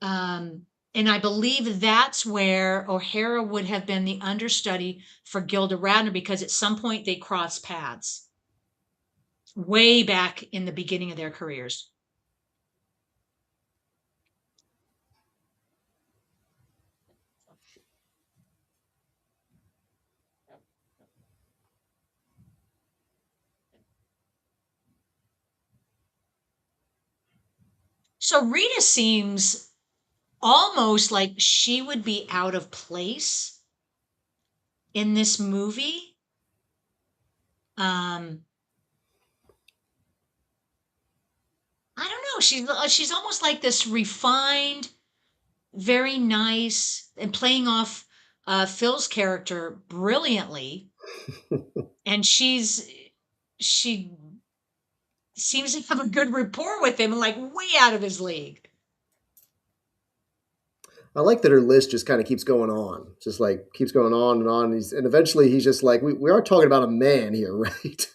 and I believe that's where O'Hara would have been the understudy for Gilda Radner because at some point they crossed paths way back in the beginning of their careers. So Rita seems almost like she would be out of place in this movie. Um, I don't know. She's almost like this refined, very nice, and playing off Phil's character brilliantly. And she seems to have a good rapport with him, like way out of his league. I like that her list just kind of keeps going on, just like keeps going on and on. And eventually he's just like, we are talking about a man here, right?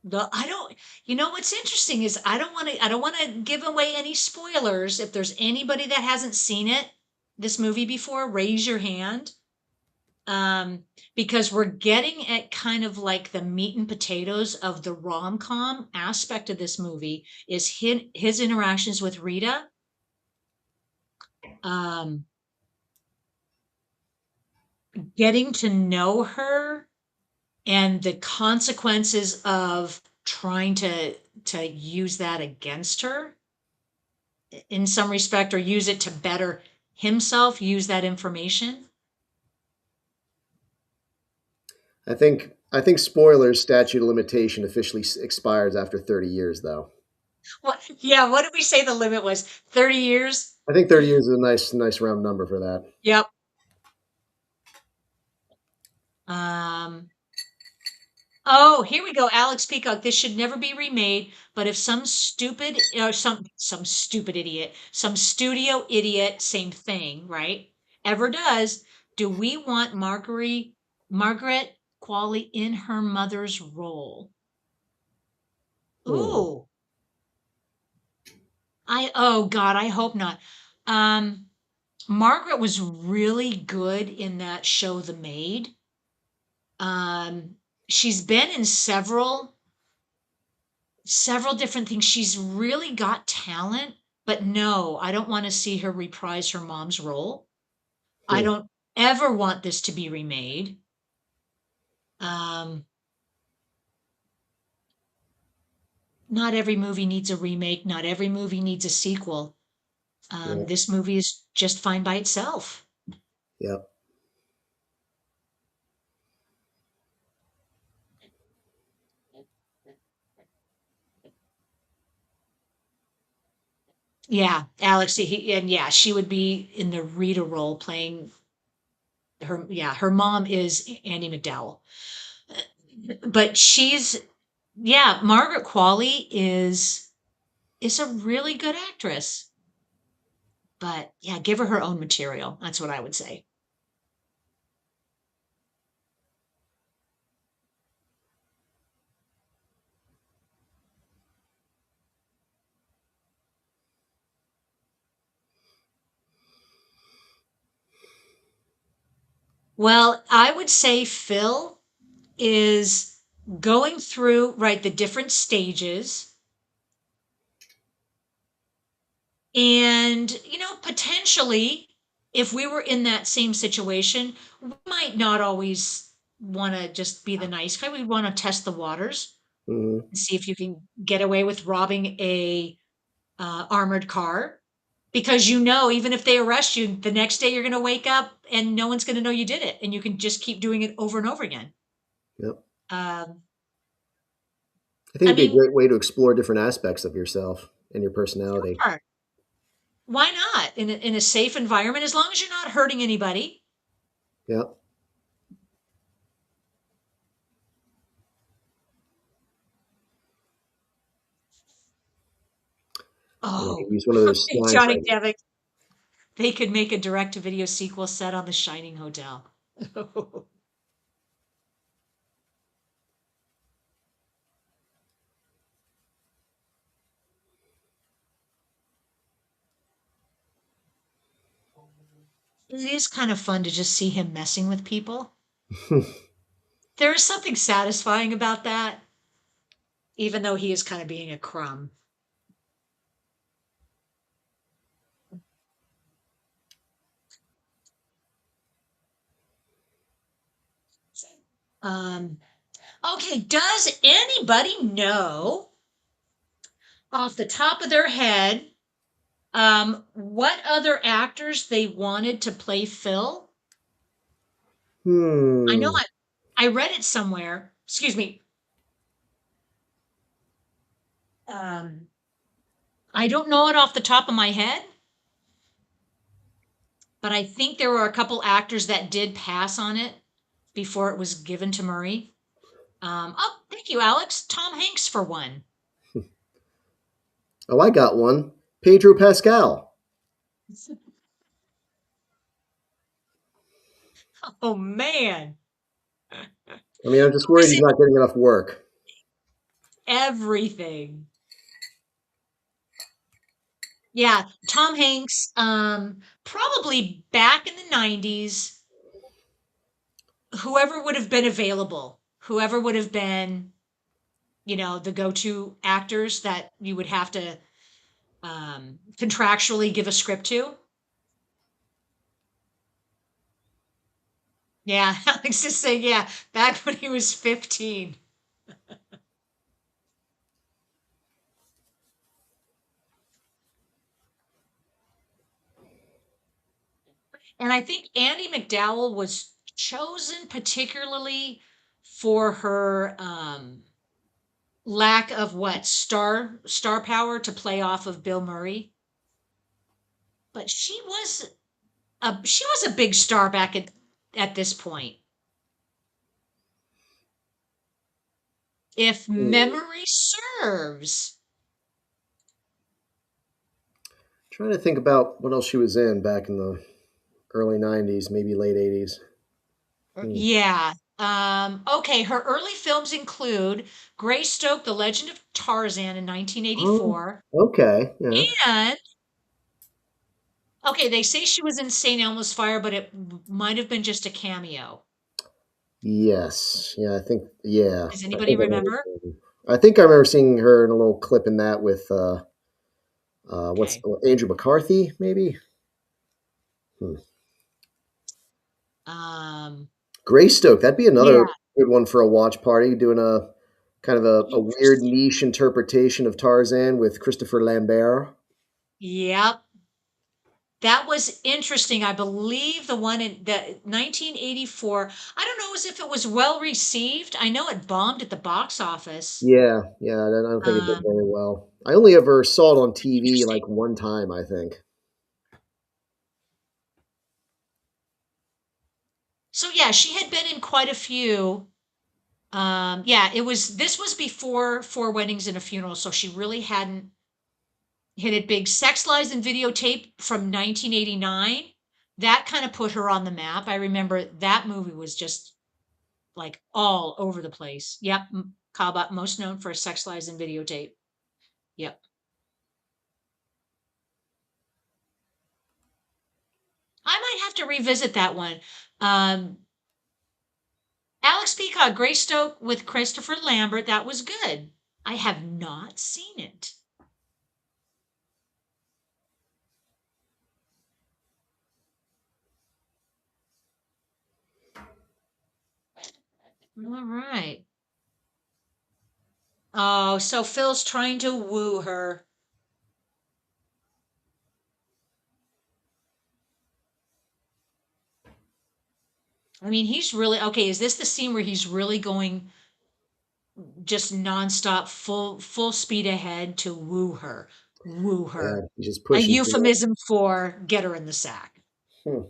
The I don't You know what's interesting is I don't want to give away any spoilers. If there's anybody that hasn't seen this movie before, raise your hand. Because we're getting at kind of like the meat and potatoes of the rom-com aspect of this movie is his interactions with Rita. Um, Getting to know her and the consequences of trying to use that against her in some respect or use it to better himself, use that information. I think spoilers statute of limitation officially expires after 30 years, though. What, yeah, what did we say the limit was? 30 years? I think 30 years is a nice round number for that. Yep. Um, oh, here we go. Alex Peacock. This should never be remade, but if some stupid or some stupid idiot, some studio idiot, same thing, right? Ever does, do we want Margaret Qualley in her mother's role? Hmm. Ooh, oh God, I hope not. Um, Margaret was really good in that show, The Maid. She's been in several different things. She's really got talent, but no, I don't want to see her reprise her mom's role. I Hmm. don't ever want this to be remade. Um, Not every movie needs a remake. Not every movie needs a sequel. Yeah. This movie is just fine by itself. Yeah. Yeah, Alex, and yeah, she would be in the Rita role playing her. Yeah, her mom is Andy McDowell, but yeah, Margaret Qualley is. is a really good actress. But yeah, give her her own material. That's what I would say. Well, I would say Phil is going through, right, the different stages. And, potentially, if we were in that same situation, we might not always want to just be the nice guy. We want to test the waters Hmm. and see if you can get away with robbing a armored car. Because even if they arrest you, the next day you're going to wake up and no one's going to know you did it, and you can just keep doing it over and over again. Yep. Um, I think I it'd be a mean, great way to explore different aspects of yourself and your personality. sure, why not in a safe environment as long as you're not hurting anybody? Yep. Yeah, Oh, use one of those lines Johnny like, Depp. They could make a direct-to-video sequel set on the Shining Hotel. It is kind of fun to just see him messing with people. There is something satisfying about that, even though he is kind of being a crumb. Um, okay, does anybody know off the top of their head what other actors they wanted to play Phil? I know hmm. I read it somewhere. Excuse me. Um, I don't know it off the top of my head, but I think there were a couple actors that did pass on it before it was given to Murray. Oh, thank you, Alex. Tom Hanks for one. Oh, I got one. Pedro Pascal. Oh man, I mean, I'm just who worried is he's in not getting enough work. everything? Yeah, Tom Hanks. Probably back in the '90s, whoever would have been available, whoever would have been, the go-to actors that you would have to contractually give a script to. Yeah, Alex is saying, yeah, back when he was 15. And I think Andy McDowell was chosen particularly for her lack of what star power to play off of Bill Murray. But she was a big star back at this point. If Hmm. memory serves. Trying to think about what else she was in back in the early 90s, maybe late 80s. Hmm. Yeah. Okay, her early films include Greystoke, The Legend of Tarzan in Oh, 1984. okay. Yeah. And okay, they say she was in St. Elmo's Fire, but it might have been just a cameo. Yes. Yeah, I think, yeah. Does I anybody think I remember remember? seeing, I think I remember seeing her in a little clip in that with, what's, Okay. Andrew McCarthy, maybe? Hmm. Um, Greystoke, that'd be yeah. another good one for a watch party, doing a kind of a weird Interesting. niche interpretation of Tarzan with Christopher Lambert. Yep. That was interesting. I believe the one in the 1984. I don't know as if it was well received. I know it bombed at the box office. Yeah, yeah, I don't think it did Um, very well. I only ever saw it on TV Interesting. like one time, I think. So yeah, she had been in quite a few. Yeah, this was before Four Weddings and a Funeral, so she really hadn't. hit it big. Sex Lies and Videotape from 1989. That kind of put her on the map. I remember that movie was just like all over the place. Yep. Kaba, most known for Sex Lies and Videotape. Yep. I might have to revisit that one. Um, Alex Peacock, Greystoke with Christopher Lambert. That was good. I have not seen it. All right. Oh, so Phil's trying to woo her. I mean, he's really okay. Is this the scene where he's really going just nonstop, full speed ahead to woo her? Woo Yeah, her. he's just A pushing through it. euphemism for get her in the sack. Hmm.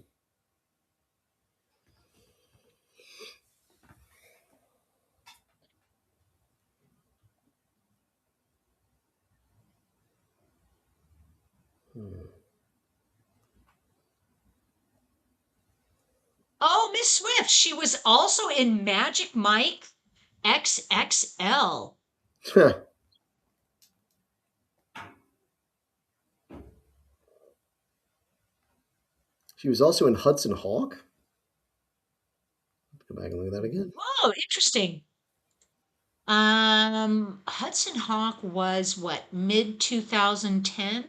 Hmm. Oh, Miss Swift. She was also in Magic Mike XXL. She was also in Hudson Hawk. Go back and look at that again. Oh, interesting. Hudson Hawk was what, mid 2010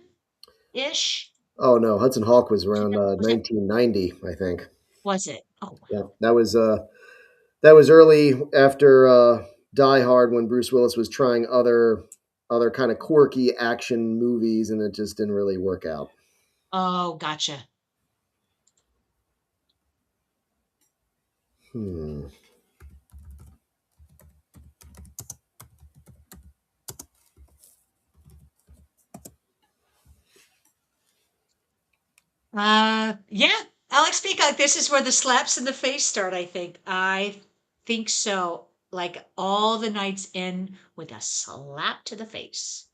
ish? Oh no, Hudson Hawk was around Was it? 1990, I think. Was it? Oh, Yeah, that was early after Die Hard when Bruce Willis was trying other kind of quirky action movies, and it just didn't really work out. oh, gotcha. Hmm. Yeah, Alex Peacock. This is where the slaps in the face start. I think so. Like all the nights end with a slap to the face.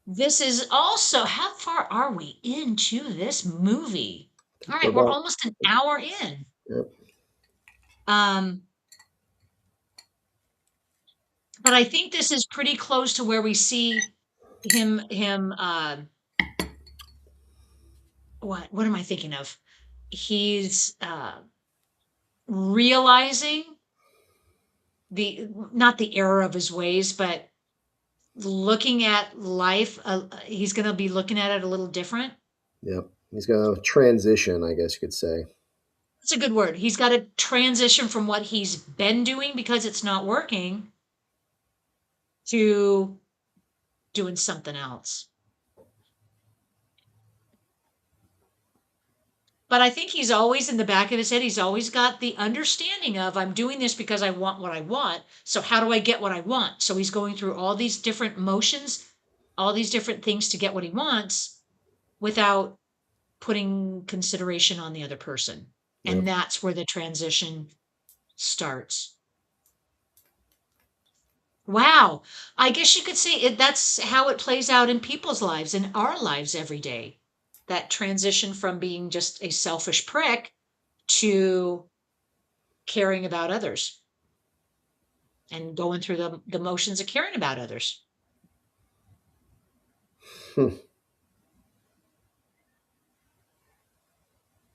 This is also, how far are we into this movie? All We're right, we're about. almost an hour in. Yep. Um, but I think this is pretty close to where we see him what am I thinking of? He's realizing the not the error of his ways, but looking at life, he's going to be looking at it a little different. Yep. He's going to transition, I guess you could say. That's a good word. He's got to transition from what he's been doing because it's not working to doing something else. But I think he's always in the back of his head, he's always got the understanding of I'm doing this because I want what I want. So how do I get what I want? So he's going through all these different motions, all these different things to get what he wants without putting consideration on the other person. And Yep. that's where the transition starts. Wow. I guess you could say that's how it plays out in people's lives, in our lives every day. That transition from being just a selfish prick to caring about others and going through the motions of caring about others. Hmm.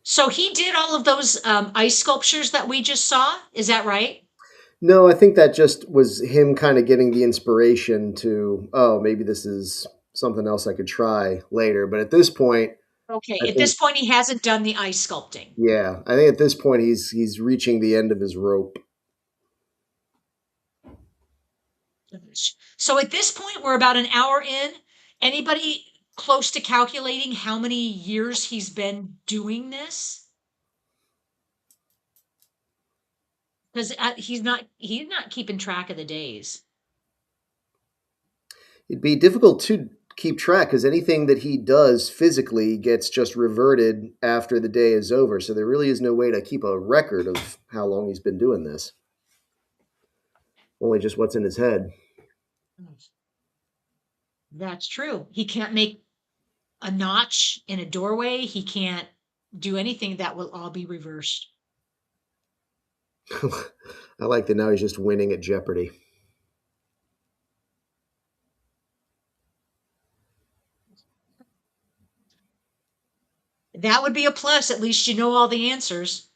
So he did all of those ice sculptures that we just saw. Is that right? No, I think that just was him kind of getting the inspiration to, oh, maybe this is something else I could try later. But at this point, Okay. I At think, this point, he hasn't done the ice sculpting. yeah, I think at this point he's reaching the end of his rope. So at this point, we're about an hour in. Anybody close to calculating how many years he's been doing this? Because he's not keeping track of the days. It'd be difficult to keep track because anything that he does physically gets just reverted after the day is over. So there really is no way to keep a record of how long he's been doing this. Only just what's in his head. That's true. He can't make a notch in a doorway. He can't do anything. That will all be reversed. I like that now he's just winning at Jeopardy. That would be a plus. At least you know all the answers.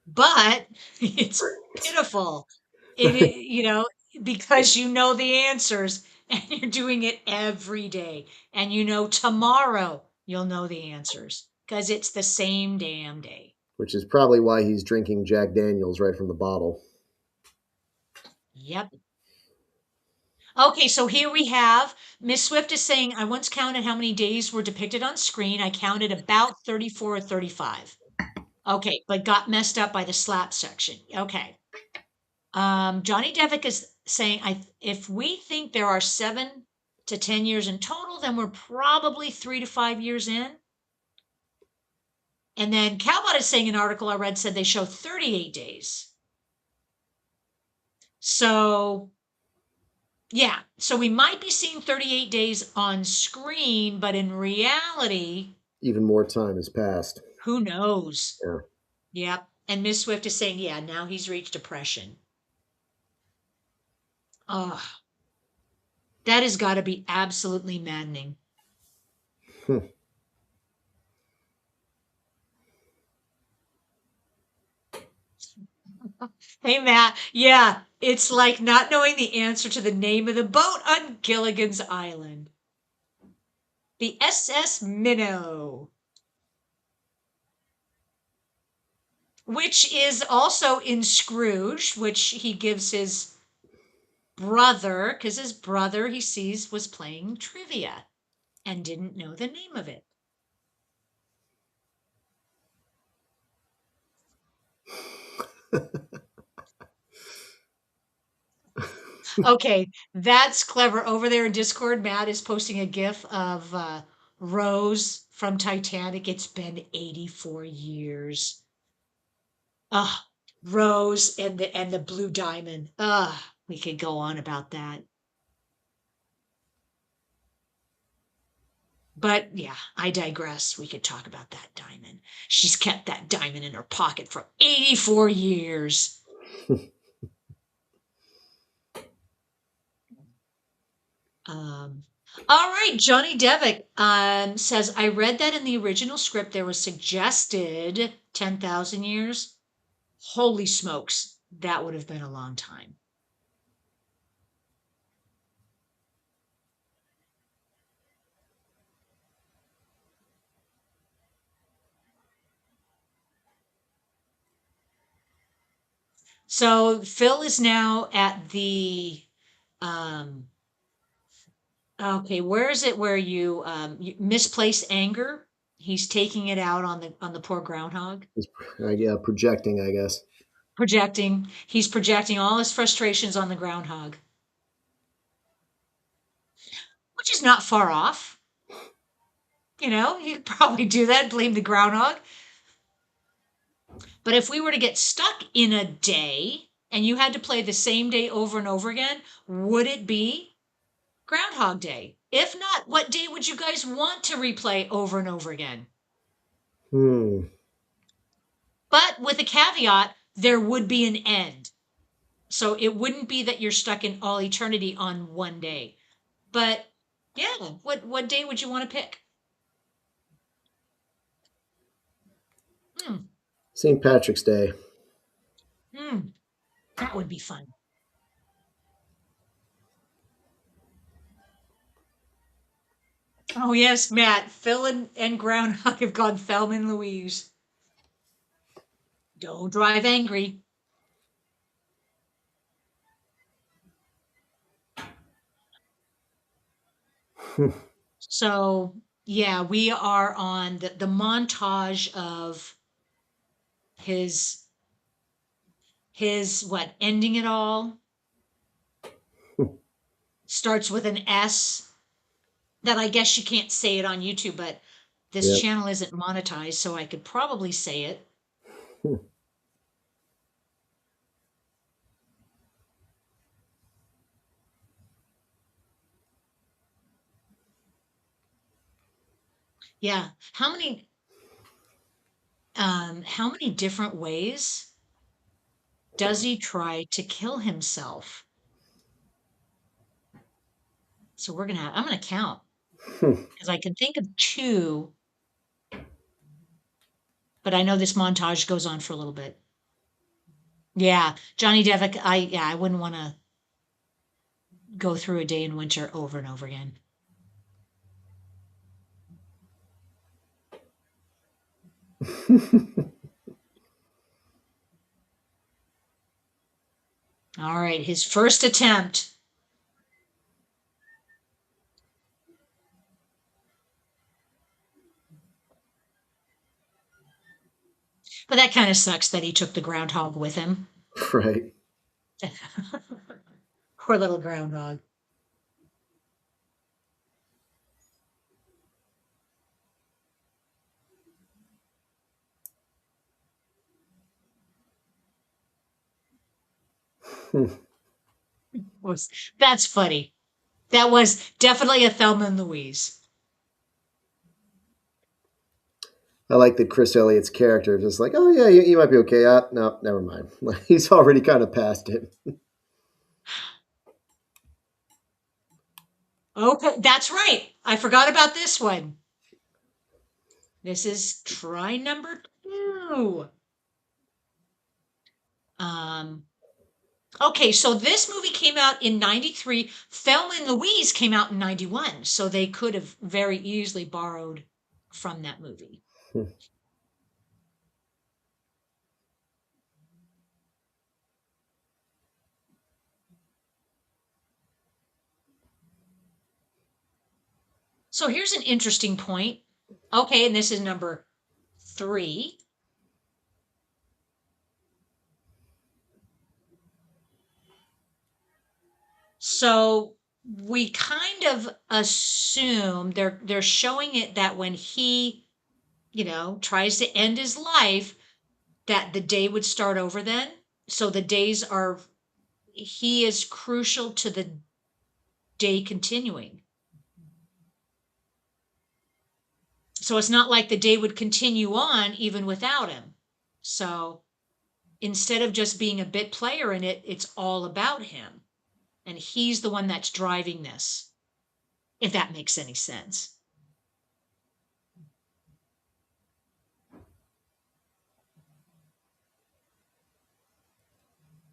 But it's pitiful. You know, because you know the answers and you're doing it every day. And you know tomorrow you'll know the answers because it's the same damn day. Which is probably why he's drinking Jack Daniels right from the bottle. Yep. Okay, so here we have Miss Swift is saying, I once counted how many days were depicted on screen. I counted about 34 or 35. Okay, but got messed up by the slap section. Okay. Johnny Devick is saying, if we think there are 7 to 10 years in total, then we're probably 3 to 5 years in. And then Cowbot is saying an article I read said they show 38 days. So yeah, so we might be seeing 38 days on screen, but in reality, Even more time has passed. who knows? Yeah. Yep. And Miss Swift is saying, yeah, now he's reached depression. Oh, that has got to be absolutely maddening. Hmm. Hey, Matt. Yeah, it's like not knowing the answer to the name of the boat on Gilligan's Island. The SS Minnow, which is also in Scrooge, which he gives his brother, because his brother he sees was playing trivia and didn't know the name of it. Okay, that's clever. Over there in Discord, Matt is posting a GIF of Rose from Titanic. It's been 84 years. Ah, Rose and the blue diamond. We could go on about that. But yeah, I digress. We could talk about that diamond. She's kept that diamond in her pocket for 84 years. Um, all right, Johnny Devick says, I read that in the original script there was suggested 10,000 years. Holy smokes, that would have been a long time. So Phil is now at the um, okay, where is it where you misplace anger? He's taking it out on the poor groundhog. He's yeah, projecting, I guess. He's projecting all his frustrations on the groundhog, which is not far off. You know, you could probably do that, blame the groundhog. But if we were to get stuck in a day and you had to play the same day over and over again, would it be Groundhog Day? If not, what day would you guys want to replay over and over again? Hmm. But with a caveat, there would be an end. So it wouldn't be that you're stuck in all eternity on one day. But yeah, what day would you want to pick? Hmm, St. Patrick's Day. hmm, that would be fun. Oh yes, Matt, Phil and Groundhog have gone Thelma and Louise. Don't drive angry. So yeah, we are on the montage of his what ending it all starts with an S. that I guess you can't say it on YouTube, but this Yeah. channel isn't monetized, so I could probably say it. Hmm. Yeah. How many different ways does he try to kill himself? So I'm gonna count Hmm. because I can think of two, but I know this montage goes on for a little bit. Yeah, Johnny Devick, I wouldn't want to go through a day in winter over and over again. All right, his first attempt. But that kind of sucks that he took the groundhog with him. Right. Poor little groundhog. Hmm. Was That's funny. That was definitely a Thelma and Louise. I like that Chris Elliott's character is just like, oh yeah, you might be okay. No, never mind. He's already kind of past it. Okay, that's right. I forgot about this one. This is try number two. Um, okay, so this movie came out in 93. Thelma and Louise came out in 91. So they could have very easily borrowed from that movie. So here's an interesting point. Okay, and this is number three. So we kind of assume they're showing it that when he, tries to end his life, that the day would start over then. So the days are he is crucial to the day continuing. So it's not like the day would continue on even without him. So instead of just being a bit player in it, it's all about him. And he's the one that's driving this, if that makes any sense.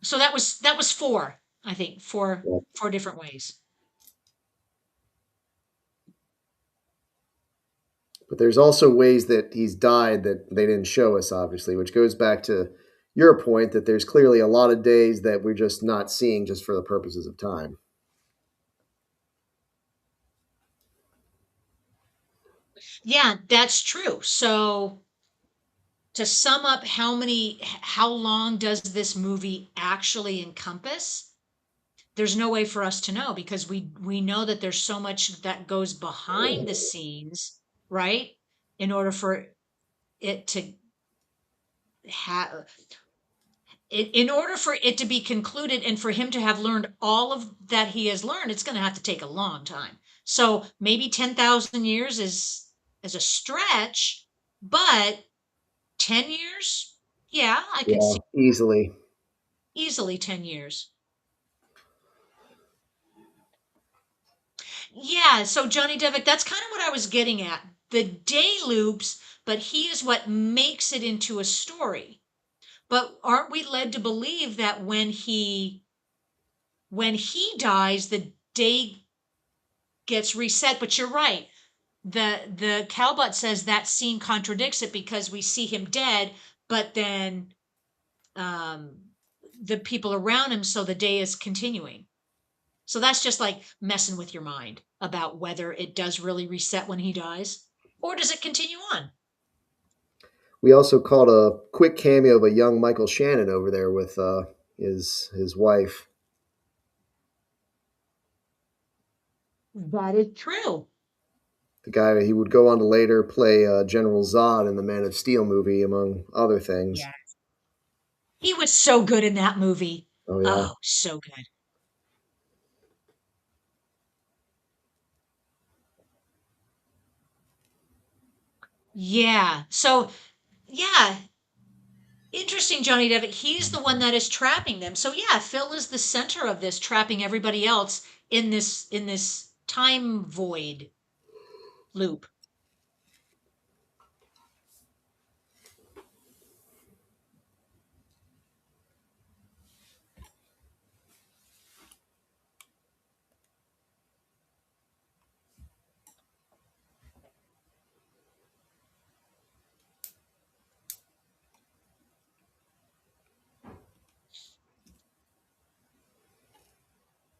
So that was four, I think, four different ways. But there's also ways that he's died that they didn't show us, obviously, which goes back to your point that there's clearly a lot of days that we're just not seeing just for the purposes of time. Yeah, that's true. So to sum up how long does this movie actually encompass? There's no way for us to know because we know that there's so much that goes behind the scenes, right? In order for it to have in order for it to be concluded and for him to have learned all of that he has learned, it's going to have to take a long time. So maybe 10,000 years is a stretch, but 10 years, yeah, I could Yeah, see easily. easily 10 years. Yeah, so Johnny Devick, that's kind of what I was getting at. The day loops, but he is what makes it into a story. But aren't we led to believe that when he dies, the day gets reset? But you're right. The cowbutt says that scene contradicts it because we see him dead, but then um, the people around him, so the day is continuing. So that's just like messing with your mind about whether it does really reset when he dies or does it continue on? We also caught a quick cameo of a young Michael Shannon over there with his wife. That is true. The guy he would go on to later play General Zod in the Man of Steel movie, among other things. Yeah. He was so good in that movie. Oh yeah. Oh, so good. Yeah. So, yeah, interesting, Johnny Depp. He's the one that is trapping them. So, yeah, Phil is the center of this, trapping everybody else in this time void loop.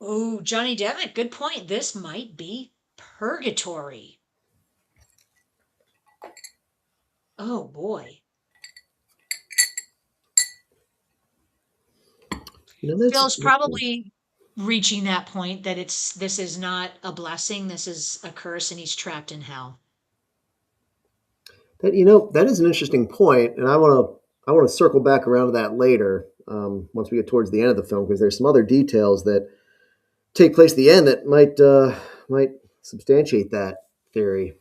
Oh, Johnny Depp, good point. This might be purgatory. Oh boy. That's Phil's probably reaching that point that this is not a blessing, this is a curse, and he's trapped in hell. that that is an interesting point, and I want to circle back around to that later once we get towards the end of the film because there's some other details that take place at the end that might substantiate that theory.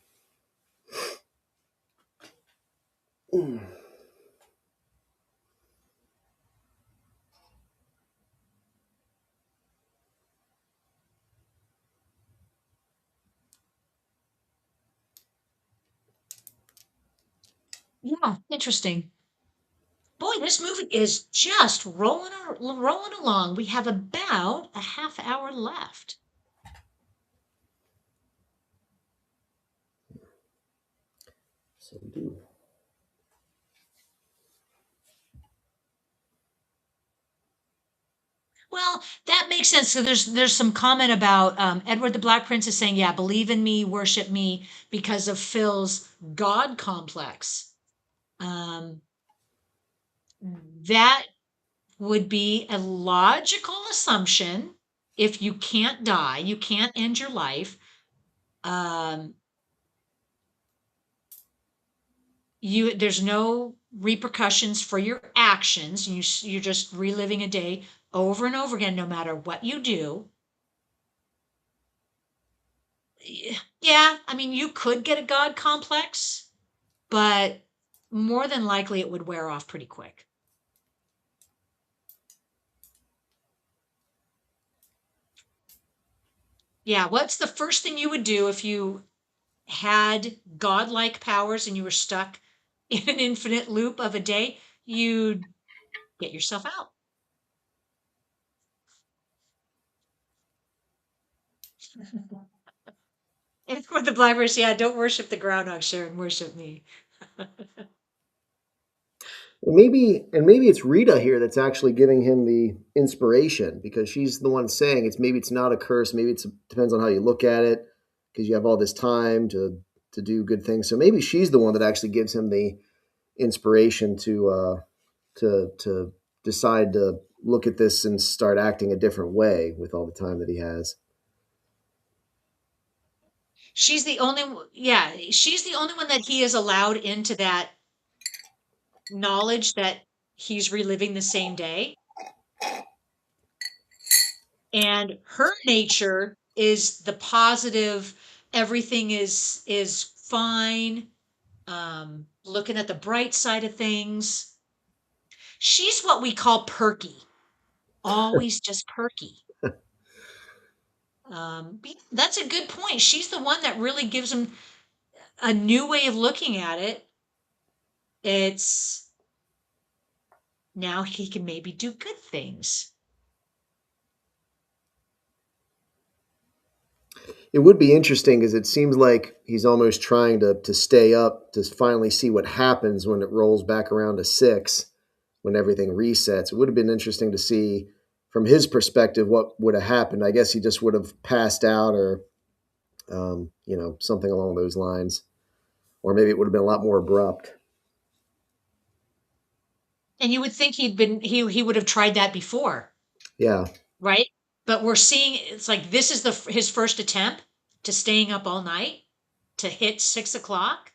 Yeah, interesting. Boy, this movie is just rolling along. We have about a half hour left. So we do. Well, that makes sense. So there's some comment about Edward the Black Prince is saying, "Yeah, believe in me, worship me," because of Phil's God complex. Um, that would be a logical assumption. If you can't die, you can't end your life. Um, there's no repercussions for your actions. You're just reliving a day over and over again, no matter what you do. Yeah, I mean, you could get a God complex, but more than likely it would wear off pretty quick. Yeah, what's the first thing you would do if you had godlike powers and you were stuck in an infinite loop of a day? You'd get yourself out. And for the blackbirds, yeah, don't worship the groundhog, Sharon, worship me. Maybe it's Rita here that's actually giving him the inspiration because she's the one saying maybe it's not a curse, maybe it depends on how you look at it because you have all this time to do good things. So maybe she's the one that actually gives him the inspiration to decide to look at this and start acting a different way with all the time that he has. She's the only one that he is allowed into that knowledge that he's reliving the same day. And her nature is the positive, everything is fine, looking at the bright side of things. She's what we call perky, always just perky. That's a good point. She's the one that really gives him a new way of looking at it. It's now he can maybe do good things. It would be interesting because it seems like he's almost trying to stay up to finally see what happens when it rolls back around to six, when everything resets. It would have been interesting to see from his perspective what would have happened. I guess he just would have passed out or, something along those lines. Or maybe it would have been a lot more abrupt. And you would think he would have tried that before, Yeah. right? But we're seeing it's like this is his first attempt to staying up all night. to hit 6 o'clock.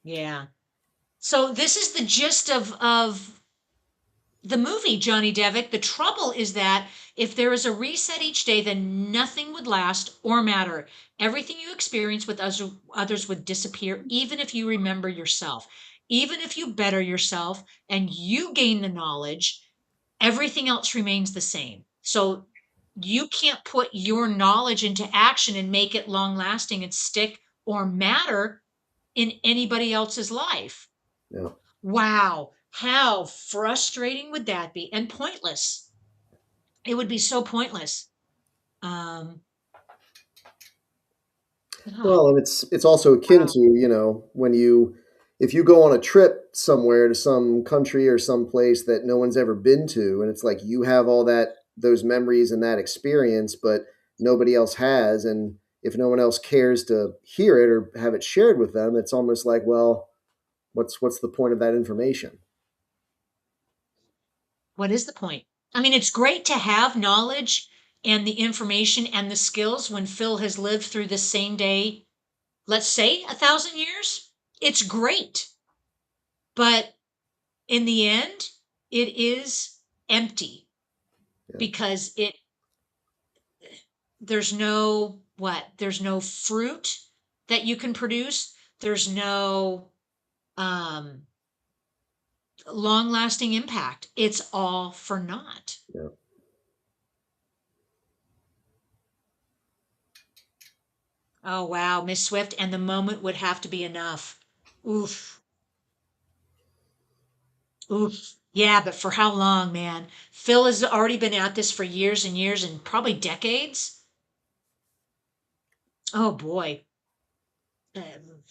Yeah. So this is the gist of the movie, Johnny Devick. The trouble is that if there is a reset each day, then nothing would last or matter. Everything you experience with others would disappear, even if you remember yourself. Even if you better yourself and you gain the knowledge, everything else remains the same. So you can't put your knowledge into action and make it long lasting and stick or matter in anybody else's life. Yeah. Wow, how frustrating would that be? And pointless. It would be so pointless. Um, ah, Well, and it's also akin wow. to, when you if you go on a trip somewhere to some country or some place that no one's ever been to, and it's like you have all those memories and that experience, but nobody else has, and if no one else cares to hear it or have it shared with them, it's almost like, well, what's the point of that information? What is the point? I mean, it's great to have knowledge and the information and the skills when Phil has lived through the same day, let's say 1,000 years. It's great. But in the end, it is empty Yeah, because there's no what? There's no fruit that you can produce. There's no um, long lasting impact. It's all for naught. yeah. Oh, wow, Miss Swift. And the moment would have to be enough. Oof, oof. Yeah, but for how long, man? Phil has already been at this for years and years and probably decades. Oh, boy. Um,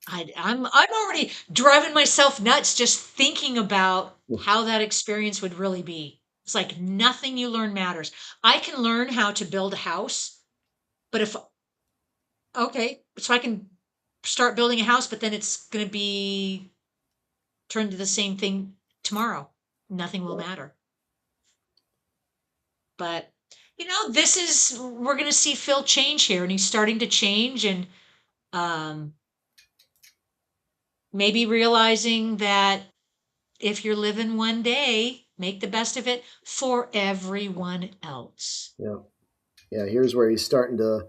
I'm already driving myself nuts just thinking about how that experience would really be. It's like nothing you learn matters. I can learn how to build a house, but if okay, so I can start building a house, but then it's going to be turned to the same thing tomorrow. Nothing will matter. But this is we're going to see Phil change here, and he's starting to change, and um, maybe realizing that if you're living one day, make the best of it for everyone else. Yeah. Yeah, here's where he's starting to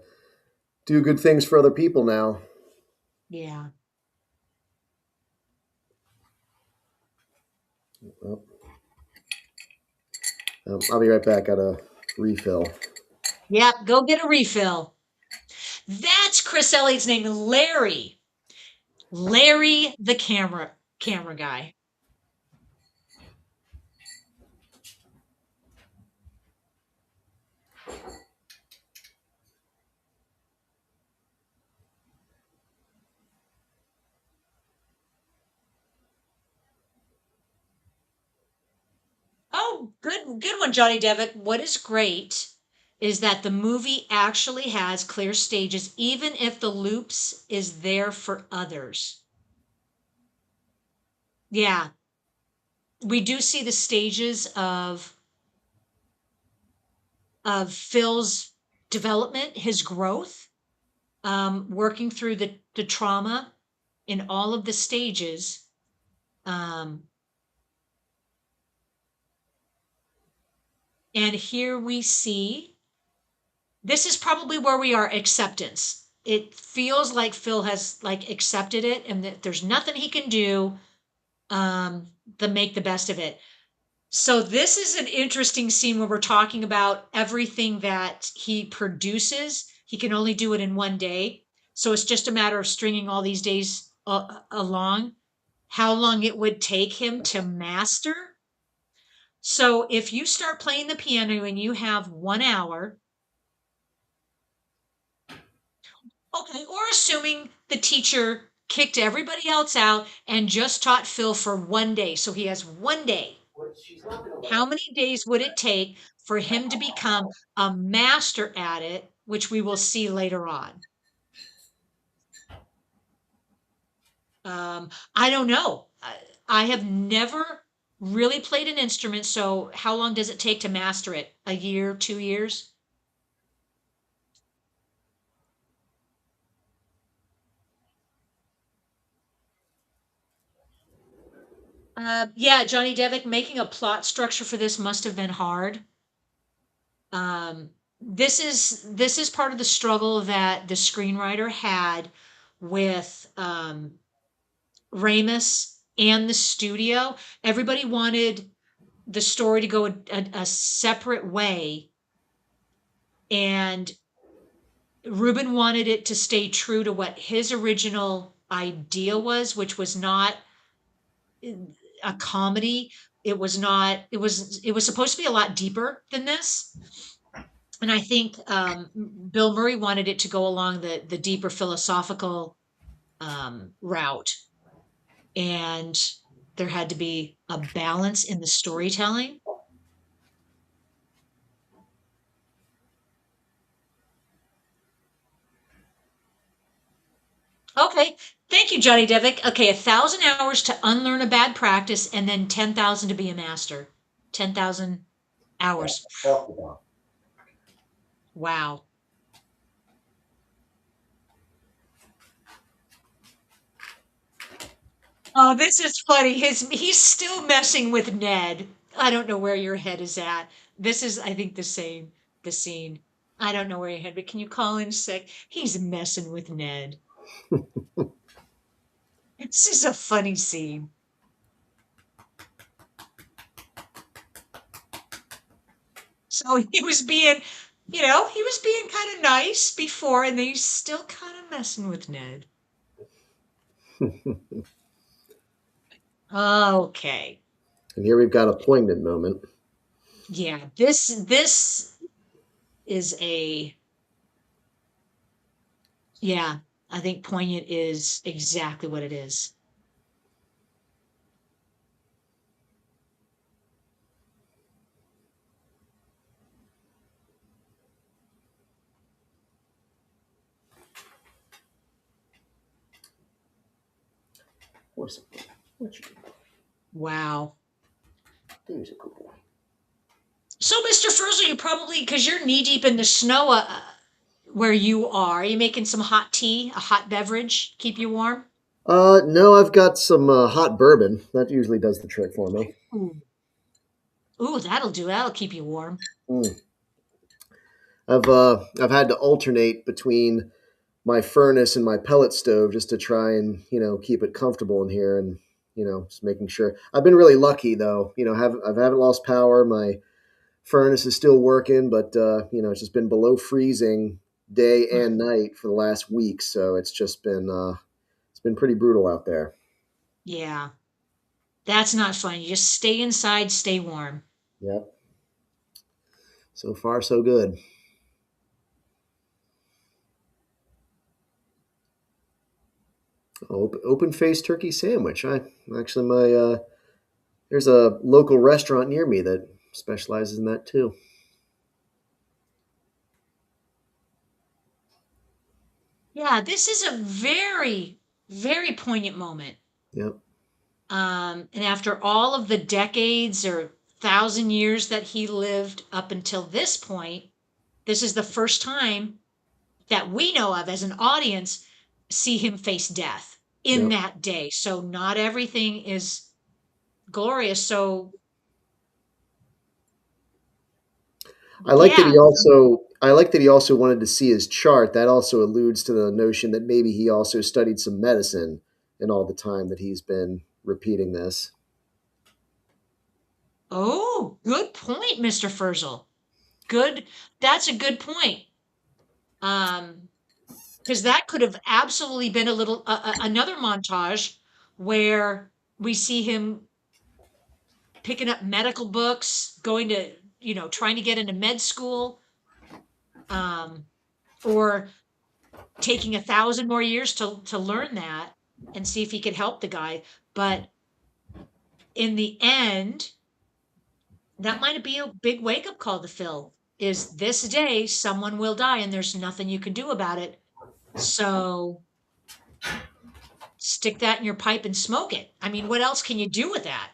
do good things for other people now. Yeah. Well, I'll be right back. Got a refill. Yep. Go get a refill. That's Chris Elliott's name, Larry. Larry, the camera guy. Oh, good one, Johnny Devitt. What is great is that the movie actually has clear stages, even if the loops is there for others. Yeah, we do see the stages of Phil's development, his growth, working through the trauma in all of the stages. Um, and here we see this is probably where we are acceptance. It feels like Phil has like accepted it and that there's nothing he can do to make the best of it. So this is an interesting scene where we're talking about everything that he produces. He can only do it in one day. So it's just a matter of stringing all these days along, how long it would take him to master. So if you start playing the piano and you have 1 hour, okay, or assuming the teacher kicked everybody else out and just taught Phil for one day. So he has one day. How many days would it take for him to become a master at it, which we will see later on? I don't know. I have never really played an instrument, so how long does it take to master it? A year, 2 years? Yeah, Johnny Devick, making a plot structure for this must have been hard. Um, this is part of the struggle that the screenwriter had with Ramis and the studio. Everybody wanted the story to go a separate way, and Ruben wanted it to stay true to what his original idea was, which was not a comedy. It was not, it was supposed to be a lot deeper than this. And I think Bill Murray wanted it to go along the deeper philosophical route. And there had to be a balance in the storytelling. Okay. Thank you, Johnny Devick. Okay, 1,000 hours to unlearn a bad practice and then 10,000 to be a master. 10,000 hours. Off the top. Wow. Oh, this is funny. He's still messing with Ned. I don't know where your head is at. This is, I think, the scene. I don't know where your head, but can you call in sick? He's messing with Ned. This is a funny scene. So he was being, he was being kind of nice before, and then he's still kind of messing with Ned. Okay. And here we've got a poignant moment. Yeah, this is a yeah, I think poignant is exactly what it is. What's what you Wow. do? He's a good boy. So, Mr. Frizzle, you probably, because you're knee deep in the snow where you are you making some hot tea, a hot beverage, keep you warm? No, I've got some hot bourbon. That usually does the trick for me. Ooh, Ooh, that'll do. That'll keep you warm. Mm. I've had to alternate between my furnace and my pellet stove just to try and keep it comfortable in here, and just making sure. I've been really lucky though. I haven't lost power. My furnace is still working, but it's just been below freezing day and night for the last week, so it's been pretty brutal out there. Yeah, that's not fun. You just stay inside, stay warm. Yep. So far, so good. Open faced turkey sandwich. I actually my there's a local restaurant near me that specializes in that too. Yeah, this is a very, very poignant moment. Yep. And after all of the decades or 1,000 years that he lived up until this point, this is the first time that we know of as an audience see him face death in Yep. that day. So not everything is glorious. So yeah. I like that he also wanted to see his chart. That also alludes to the notion that maybe he also studied some medicine in all the time that he's been repeating this. Oh, good point, Mr. Furzel. Good. That's a good point. Um, because that could have absolutely been a little another montage where we see him picking up medical books, going to, trying to get into med school, um, or taking 1,000 more years to learn that and see if he could help the guy. But in the end, that might be a big wake up call to Phil. Is this day someone will die and there's nothing you can do about it. So Stick that in your pipe and smoke it. I mean, what else can you do with that?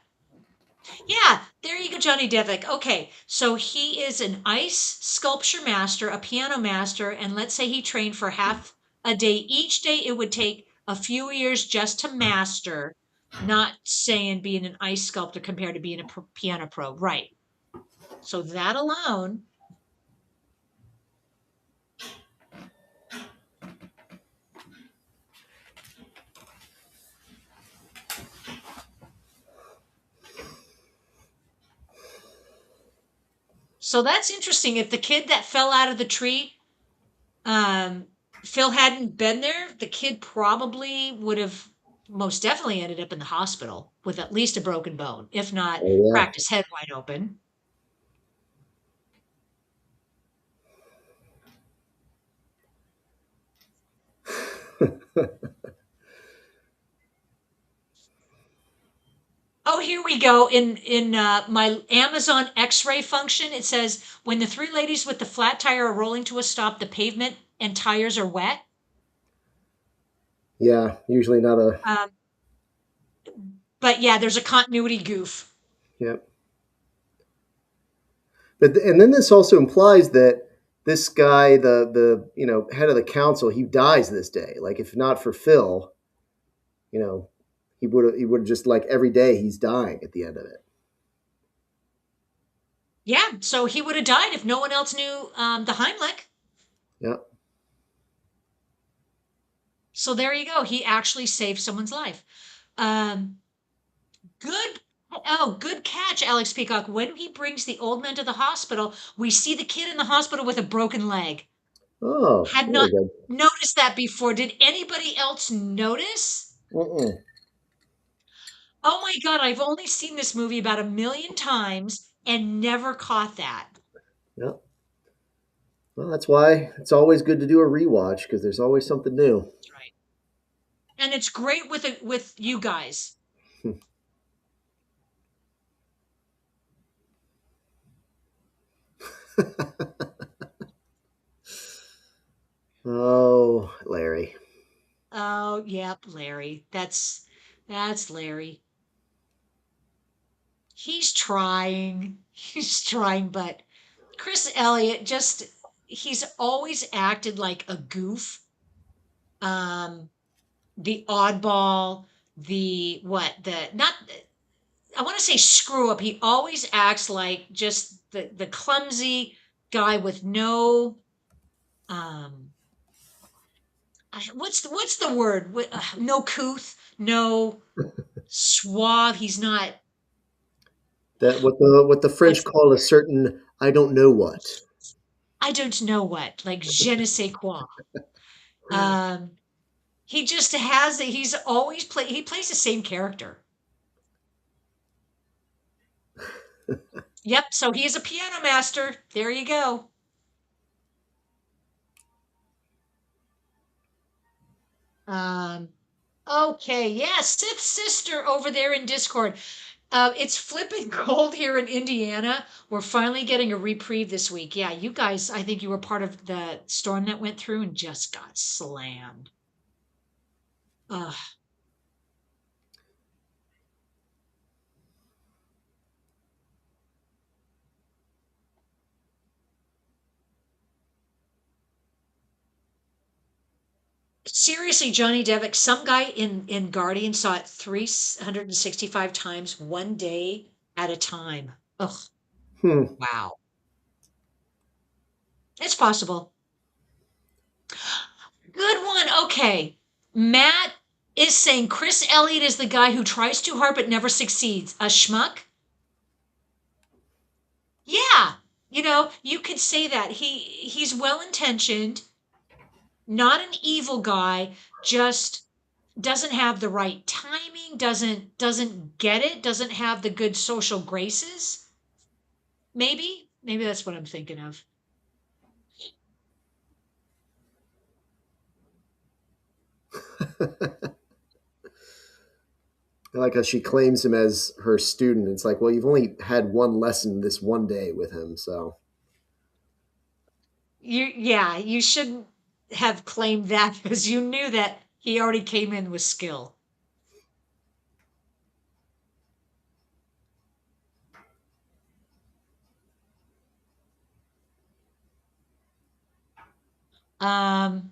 Yeah, there you go, Johnny Devick. Okay, so he is an ice sculpture master, a piano master, and let's say he trained for half a day. Each day it would take a few years just to master, not saying being an ice sculptor compared to being a piano pro. Right. So that alone. So that's interesting. If the kid that fell out of the tree, um, Phil hadn't been there, the kid probably would have most definitely ended up in the hospital with at least a broken bone, if not Oh cracked his head wide open. yeah. Oh, here we go. In my Amazon X-ray function, it says when the three ladies with the flat tire are rolling to a stop, the pavement and tires are wet. Yeah, usually not a. Um, but yeah, there's a continuity goof. Yeah. But and then this also implies that this guy, the head of the council, he dies this day. Like if not for Phil, you know, he would just like every day he's dying at the end of it. Yeah, so he would have died if no one else knew the Heimlich. Yeah. So there you go. He actually saved someone's life. Um, good. Oh, good catch, Alex Peacock. When he brings the old man to the hospital, we see the kid in the hospital with a broken leg. Oh, Had very not good. noticed that before. Did anybody else notice? Mm-mm. Oh my God, I've only seen this movie about a million times and never caught that. Yeah. Well, that's why it's always good to do a rewatch because there's always something new. That's right. And it's great with you guys. Oh, Larry. Oh, yep, Larry. That's Larry. He's trying. He's trying, but Chris Elliott just he's always acted like a goof. Um the oddball, the what, the not I want to say screw up. He always acts like just the clumsy guy with no um what's the word? No couth, no suave. He's not That what the French what's call a certain I don't know what. I don't know what, like je ne sais quoi. Um he just has it. He's always he plays the same character. Yep, so he's a piano master. There you go. Um okay, yeah, Sith's sister over there in Discord. It's flipping cold here in Indiana. We're finally getting a reprieve this week. Yeah, you guys, I think you were part of the storm that went through and just got slammed. Ugh. Seriously, Johnny Devick, some guy in Guardian saw it 365 times one day at a time. Ugh, Hmm. wow. It's possible. Good one. Okay. Matt is saying Chris Elliott is the guy who tries too hard but never succeeds. A schmuck? Yeah. You could say that. He's well-intentioned, not an evil guy, just doesn't have the right timing, doesn't get it, doesn't have the good social graces. Maybe that's what I'm thinking of. Like how she claims him as her student. It's like, well, you've only had one lesson this one day with him, so You shouldn't have claimed that because you knew that he already came in with skill. Um,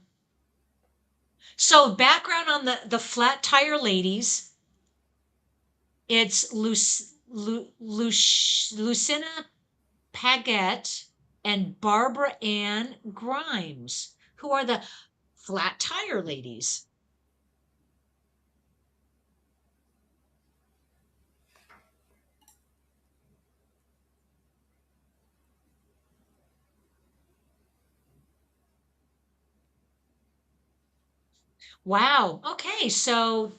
so background on the flat tire ladies. It's Lucinda Paget and Barbara Ann Grimes, who are the flat tire ladies. Wow. Okay, so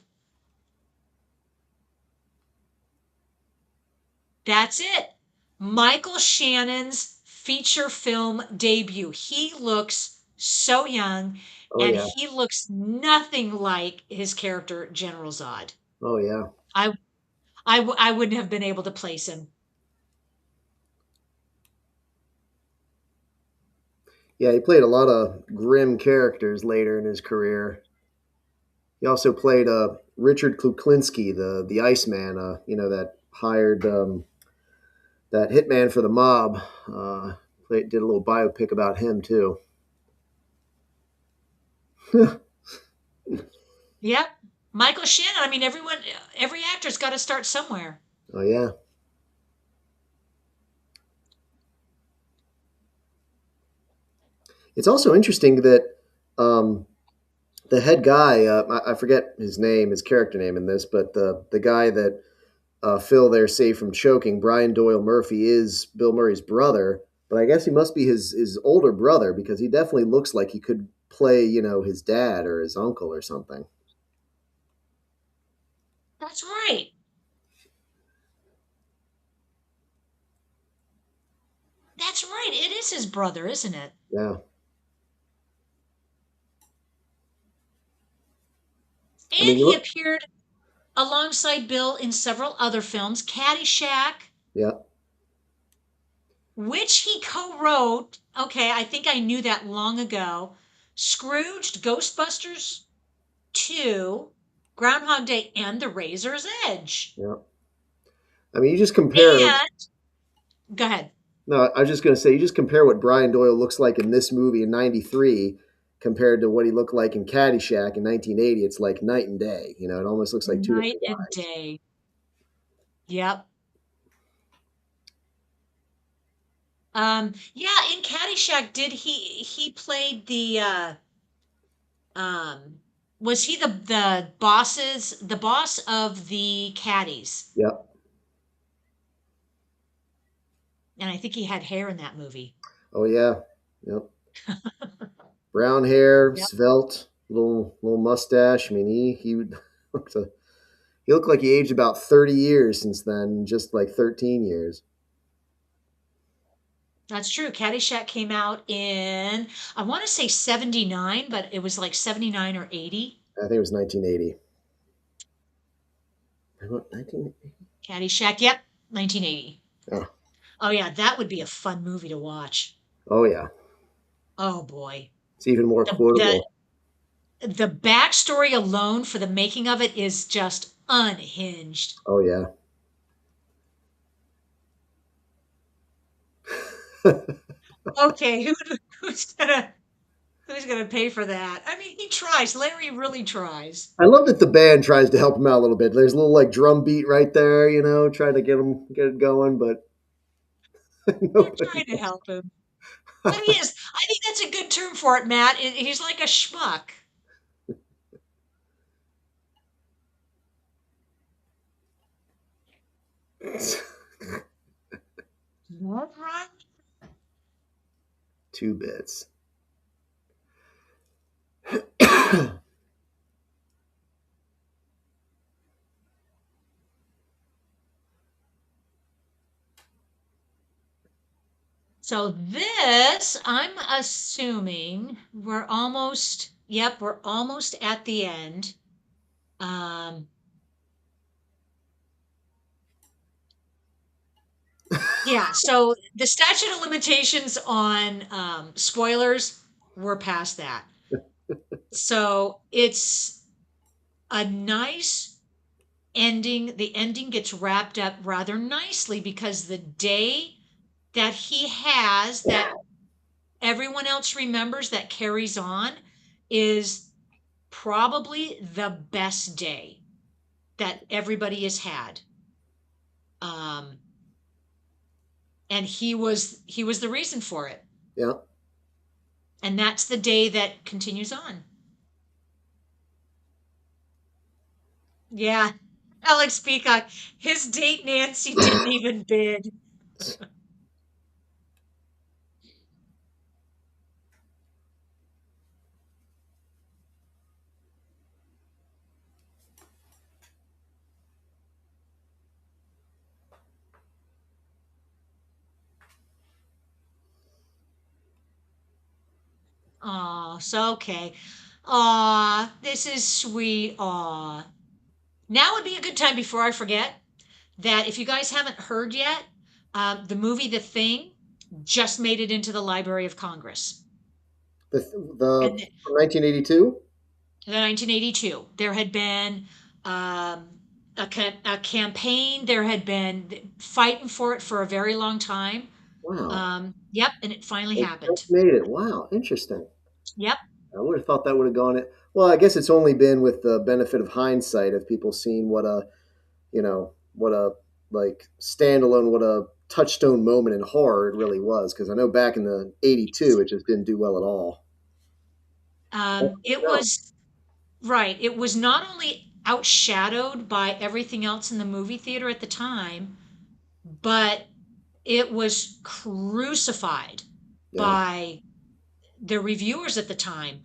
that's it. Michael Shannon's feature film debut. He looks so young Oh and yeah. he looks nothing like his character General Zod. Oh yeah. I I wouldn't have been able to place him. Yeah, he played a lot of grim characters later in his career. He also played Richard Kuklinski, the Iceman, that hired that hitman for the mob. Did a little biopic about him too. Oh Yep. Michael Shannon. I mean, every actor's got to start somewhere. yeah. It's also interesting that um, the head guy, I forget his name, his character name in this, but the guy that Phil there saved from choking, Brian Doyle Murphy, is Bill Murray's brother. But I guess he must be his older brother because he definitely looks like he could play, his dad or his uncle or something. That's right. That's right. It is his brother, isn't it? Yeah. I And mean, you he look. appeared alongside Bill in several other films, Caddyshack, Yeah. which he co-wrote. Okay, I think I knew that long ago. Scrooged, Ghostbusters 2, Groundhog Day, and The Razor's Edge. Yeah. I mean, you just compare. And go ahead. No, I was just going to say, you just compare what Brian Doyle looks like in this movie in '93 compared to what he looked like in Caddyshack in 1980. It's like night and day. It almost looks like two Night different and guys. day. Yep. Yeah, in Caddyshack, did he played the um was he the boss of the caddies? Yep. And I think he had hair in that movie. Oh yeah. Yep. Brown hair, Yep. svelte, little mustache. I mean, he looked he looked like he aged about 30 years since then, just like 13 years. That's true. Caddyshack came out in, I want to say 79, but it was like 79 or 80. I think it was 1980. 1980? Caddyshack, yep, 1980. Oh, Oh yeah, that would be a fun movie to watch. oh yeah. Oh boy. It's even more The the quotable. the backstory alone for the making of it is just unhinged. Oh yeah. Okay, who's gonna pay for that? I mean, he tries. Larry really tries. I love that the band tries to help him out a little bit. There's a little like drum beat right there, trying to get it going, but They're nobody. trying to help him. But he is. I think that's a good term for it, Matt. He's like a schmuck. All right. 2 bits. So this, I'm assuming yep, we're almost at the end. Um, yeah, so the statute of limitations on spoilers, we're past that. So it's a nice ending. The ending gets wrapped up rather nicely because the day that he has that everyone else remembers that carries on is probably the best day that everybody has had. Um, and he was the reason for it. Yeah. And that's the day that continues on. Yeah. Alex Peacock, his date Nancy didn't even bid. Aw, so okay. Aw, this is sweet. Aw. Now would be a good time before I forget that if you guys haven't heard yet, the movie The Thing just made it into the Library of Congress. The And from 1982. the 1982, there had been a campaign, there had been fighting for it for a very long time. Wow. Yep, and it finally They happened. just made it. Wow. Interesting. Yep. I would have thought that would have gone it. Well, I guess it's only been with the benefit of hindsight of people seeing what a like standalone, what a touchstone moment in horror it really was. Because I know back in the '82, it just didn't do well at all. It No. was right. It was not only outshadowed by everything else in the movie theater at the time, but it was crucified Yeah. by the reviewers at the time,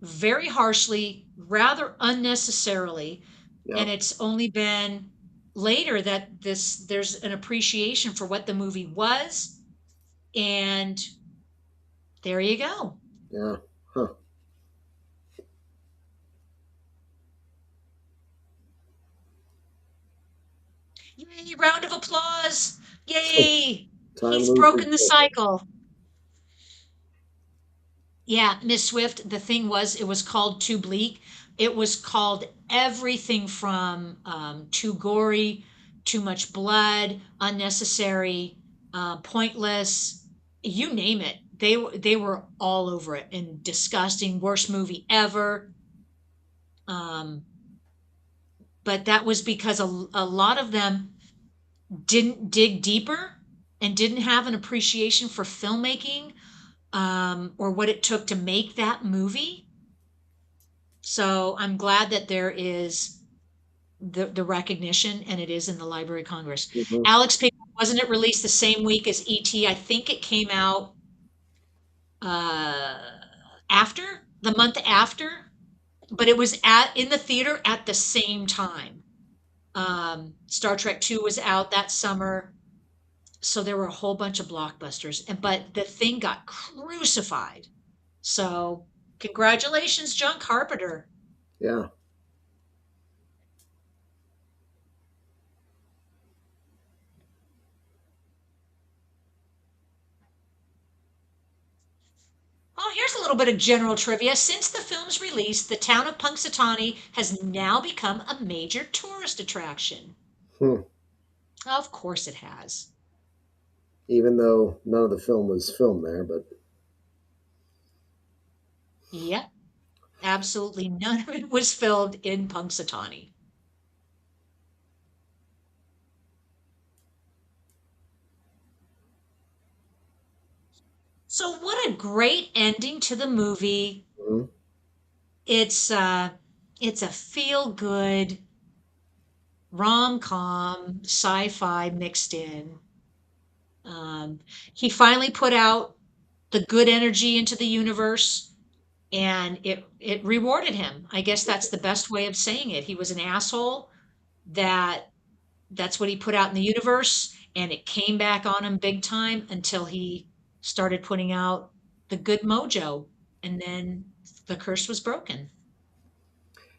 very harshly, rather unnecessarily. Yeah. And it's only been later that there's an appreciation for what the movie was, and there you go. Yeah. Huh. Yay! Round of applause! Yay! Time He's loses. broken the cycle. Yeah, Miss Swift, the thing was, it was called Too Bleak. It was called everything from too gory, too much blood, unnecessary, pointless, you name it. They were all over it and disgusting, worst movie ever. Um, but that was because a lot of them didn't dig deeper and didn't have an appreciation for filmmaking, or what it took to make that movie. So I'm glad that there is the recognition, and it is in the Library of Congress. Hmm. Alex Pickle, wasn't it released the same week as E.T.? I think it came out uh, after, the month after, but it was at in the theater at the same time. Star Trek 2 was out that summer, so there were a whole bunch of blockbusters, and but the thing got crucified. So congratulations, John Carpenter. Yeah. Oh, here's a little bit of general trivia. Since the film's release, the town of Punxsutawney has now become a major tourist attraction. Hmm. Of course it has. Even though none of the film was filmed there, but Yep, absolutely none of it was filmed in Punxsutawney. So what a great ending to the movie. mhm. It's it's a feel good rom-com sci-fi mixed in. Um, he finally put out the good energy into the universe, and it rewarded him. I guess that's the best way of saying it. He was an asshole, that that's what he put out in the universe, and it came back on him big time until he started putting out the good mojo, and then the curse was broken.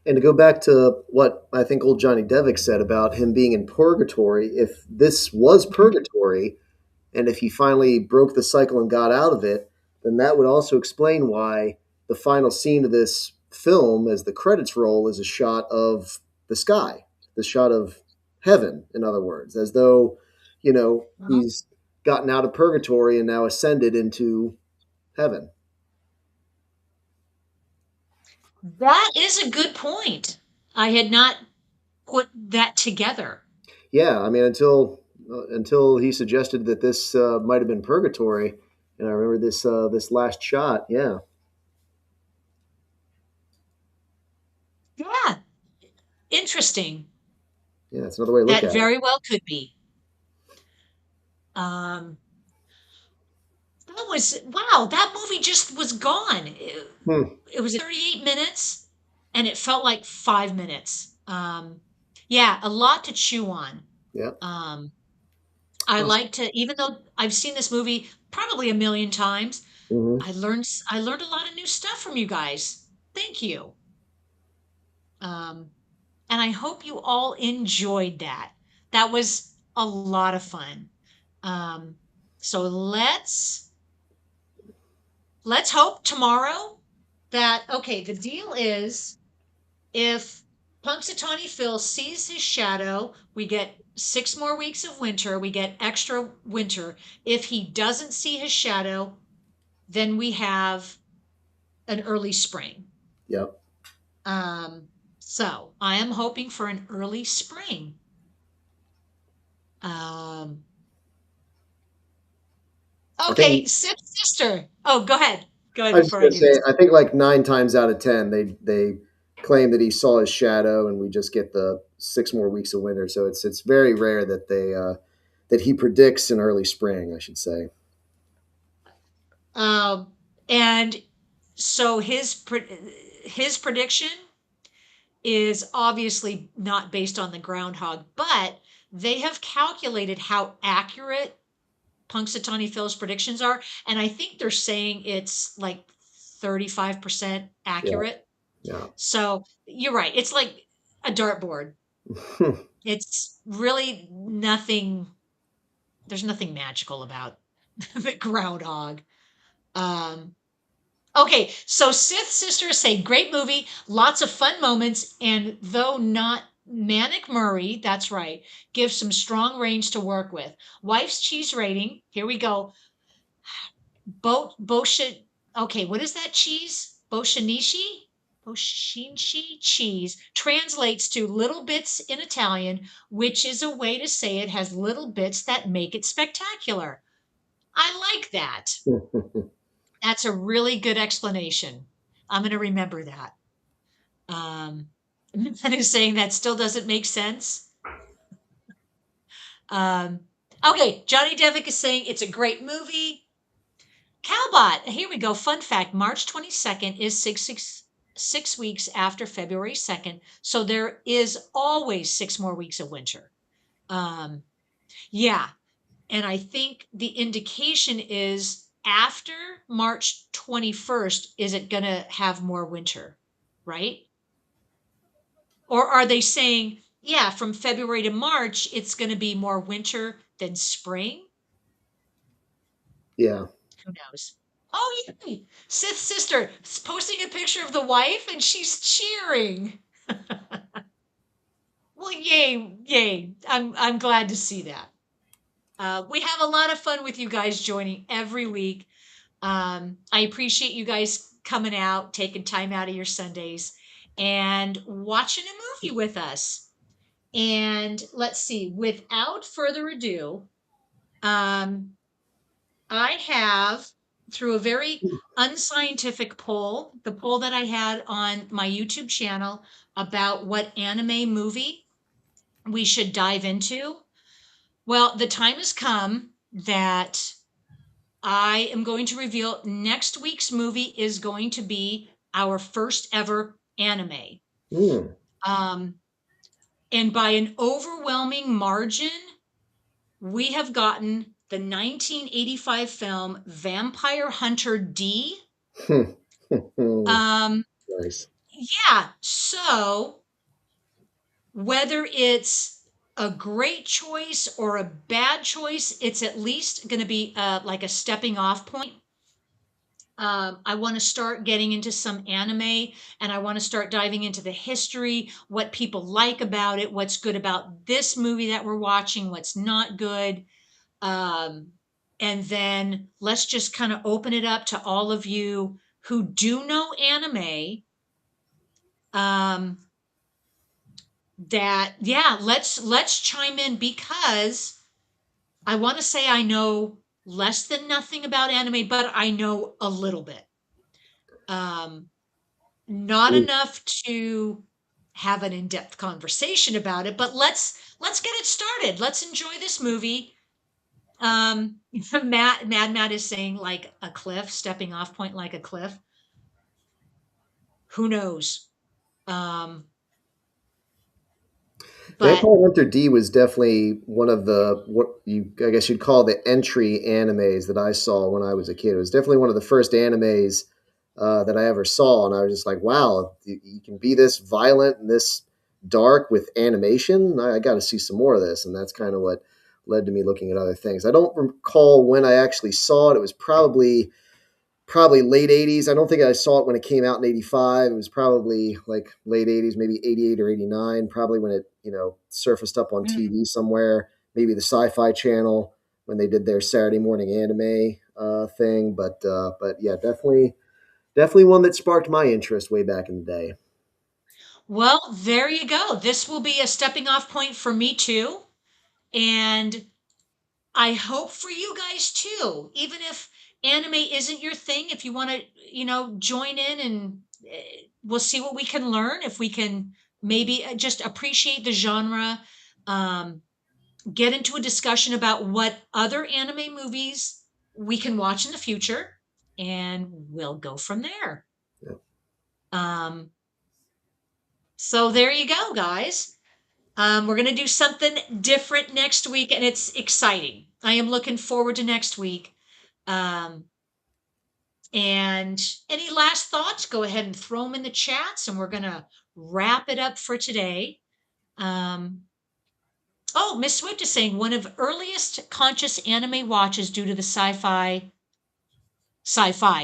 And to go back to what I think old Johnny Devick said about him being in purgatory, if this was Mhm. purgatory, and if he finally broke the cycle and got out of it, then that would also explain why the final scene of this film, as the credits roll, is a shot of the sky, the shot of heaven, in other words, as though, Well, he's gotten out of purgatory and now ascended into, heaven. That is a good point. I had not put that together. Yeah, I mean, until he suggested that this might have been purgatory, and I remember this last shot. Yeah, Yeah, interesting. yeah, it's another way to look That at it. very well could be. Um, that was wow. That movie just was gone. Hmm. It was 38 minutes, and it felt like 5 minutes. Yeah, a lot to chew on. Yeah. Um, I Well, like to, even though I've seen this movie probably a million times, mhm. I learned a lot of new stuff from you guys. Thank you. Um, and I hope you all enjoyed that. That was a lot of fun. Um, so let's hope tomorrow that okay, the deal is if Punxsutawney Phil sees his shadow, we get 6 more weeks of winter, we get extra winter. If he doesn't see his shadow, then we have an early spring. Yep. Um, so I am hoping for an early spring. Um, I okay, think Sip's sister. Oh, go ahead. Go ahead I was just before I gonna do say, this. I think like 9 times out of 10, they claim that he saw his shadow, and we just get the 6 more weeks of winter. So it's very rare that that he predicts an early spring, I should say. Um, and so his prediction is obviously not based on the groundhog, but they have calculated how accurate Punxsutawney Phil's predictions are, and I think they're saying it's like 35% Yeah, accurate. yeah. So you're right. It's like a dartboard. It's really nothing. There's nothing magical about the groundhog. Um, okay, so Sith Sisters say great movie, lots of fun moments, and though not Manic Murray, that's right, gives some strong range to work with. Wife's cheese rating, here we go. Bosha, okay, what is that cheese? Boshinishi? Boshinshi cheese translates to little bits in Italian, which is a way to say it has little bits that make it spectacular. I like that. That's a really good explanation. I'm going to remember that. Um, that is saying that still doesn't make sense. Um, okay, Johnny Devick is saying it's a great movie. Cowbot, here we go. Fun fact March 22nd is 6 weeks after February 2nd. So there is always 6 more weeks of winter. Um, yeah. And I think the indication is after March 21st, is it going to have more winter, right? Or are they saying, yeah, from February to March, it's going to be more winter than spring? Yeah. Who knows? Oh, yay! Sith's sister is posting a picture of the wife and she's cheering. Well, yay, yay. I'm glad to see that. We have a lot of fun with you guys joining every week. I appreciate you guys coming out, taking time out of your Sundays, and watching a movie with us. And let's see, without further ado, um, I have, through a very unscientific poll, the poll that I had on my YouTube channel about what anime movie we should dive into. Well, the time has come that I am going to reveal next week's movie is going to be our first ever anime. Mm. Um, and by an overwhelming margin, we have gotten the 1985 film Vampire Hunter D. Um, Nice. yeah, so whether it's a great choice or a bad choice, it's at least going to be like a stepping off point. I want to start getting into some anime and I want to start diving into the history, what people like about it, what's good about this movie that we're watching, what's not good. Um, And then let's just kind of open it up to all of you who do know anime. Um, that yeah, let's chime in because I want to say I know less than nothing about anime, but I know a little bit. Um, Not enough to have an in-depth conversation about it, but let's get it started. Let's enjoy this movie. Um, Matt is saying like a cliff, stepping off point like a cliff. Who knows? Um, but Vampire Hunter D was definitely one of the what you I guess you'd call the entry animes that I saw when I was a kid. It was definitely one of the first animes that I ever saw, and I was just like, "Wow, you can be this violent and this dark with animation. I got to see some more of this." And that's kind of what led to me looking at other things. I don't recall when I actually saw it. It was probably late 80s. I don't think I saw it when it came out in 85. It was probably like late 80s, maybe 88 or 89, probably when it, surfaced up on mm, TV somewhere, maybe the Sci-Fi Channel when they did their Saturday morning anime thing, but yeah, definitely one that sparked my interest way back in the day. well, there you go. This will be a stepping off point for me too. And I hope for you guys too. Even if anime isn't your thing, if you want to, join in and we'll see what we can learn. If we can maybe just appreciate the genre, um, get into a discussion about what other anime movies we can watch in the future, and we'll go from there. Yeah. Um, so there you go, guys. We're going to do something different next week, and it's exciting. I am looking forward to next week. Um, and any last thoughts? Go ahead and throw them in the chats, and we're going to wrap it up for today. Um, oh, Miss Swift is saying one of earliest conscious anime watches due to the sci-fi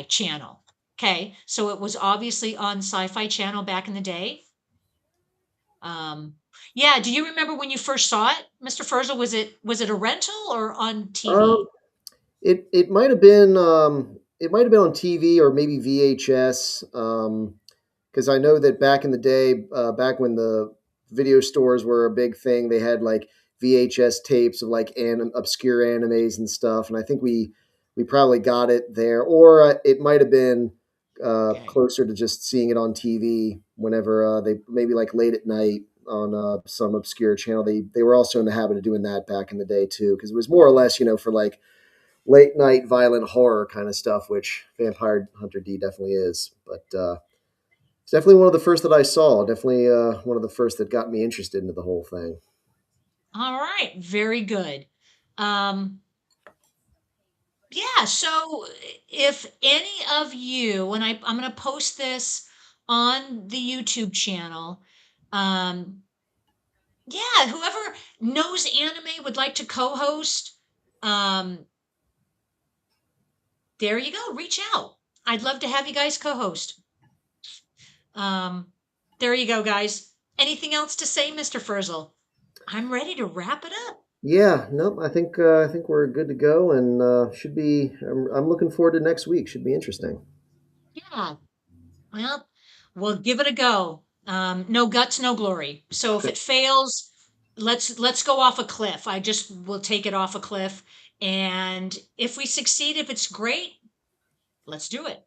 channel. Okay, so it was obviously on Sci-Fi Channel back in the day. Um, yeah, do you remember when you first saw it, Mr. Furzel? Was it a rental or on Um, TV? it might have been on TV or maybe VHS. Because I know that back in the day, back when the video stores were a big thing, they had like VHS tapes of like obscure animes and stuff, and I think we probably got it there, or it might have been Okay. closer to just seeing it on TV whenever they maybe like late at night on some obscure channel. They were also in the habit of doing that back in the day too, because it was more or less for like late night violent horror kind of stuff, which Vampire Hunter D definitely is, but. It's definitely one of the first that I saw. Definitely one of the first that got me interested into the whole thing. All right, very good. Um, yeah, so if any of you, and I'm going to post this on the YouTube channel, um, yeah, whoever knows anime would like to co-host, um, there you go, reach out. I'd love to have you guys co-host. Um, there you go, guys. Anything else to say, Mr. Furzel? I'm ready to wrap it up. Yeah, nope. I think we're good to go, and should be. I'm looking forward to next week. Should be interesting. Yeah, well, we'll give it a go. No guts, no glory. So if it fails, let's go off a cliff. I just will take it off a cliff. And if we succeed, if it's great, let's do it.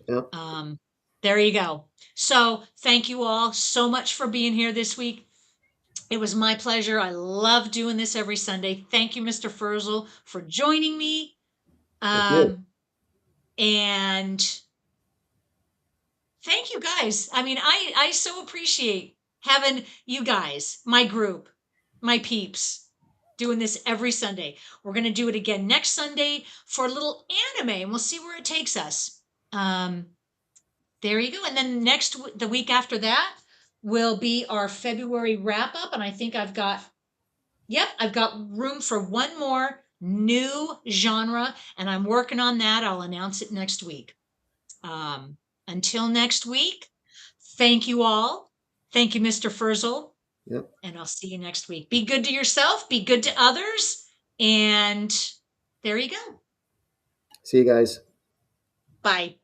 Yeah, Um, there you go. So thank you all so much for being here this week. It was my pleasure. I love doing this every Sunday. Thank you, Mr. Furzel, for joining me. thank you. Um, and thank you guys. I mean, I so appreciate having you guys, my group, my peeps, doing this every Sunday. We're gonna do it again next Sunday for a little anime, and we'll see where it takes us. Um, there you go. And then the week after that will be our February wrap up, and I think I've got room for one more new genre, and I'm working on that. I'll announce it next week. Um, until next week, thank you all. Thank you, Mr. Furzel, Yep. and I'll see you next week. Be good to yourself, be good to others, and there you go. See you guys. Bye.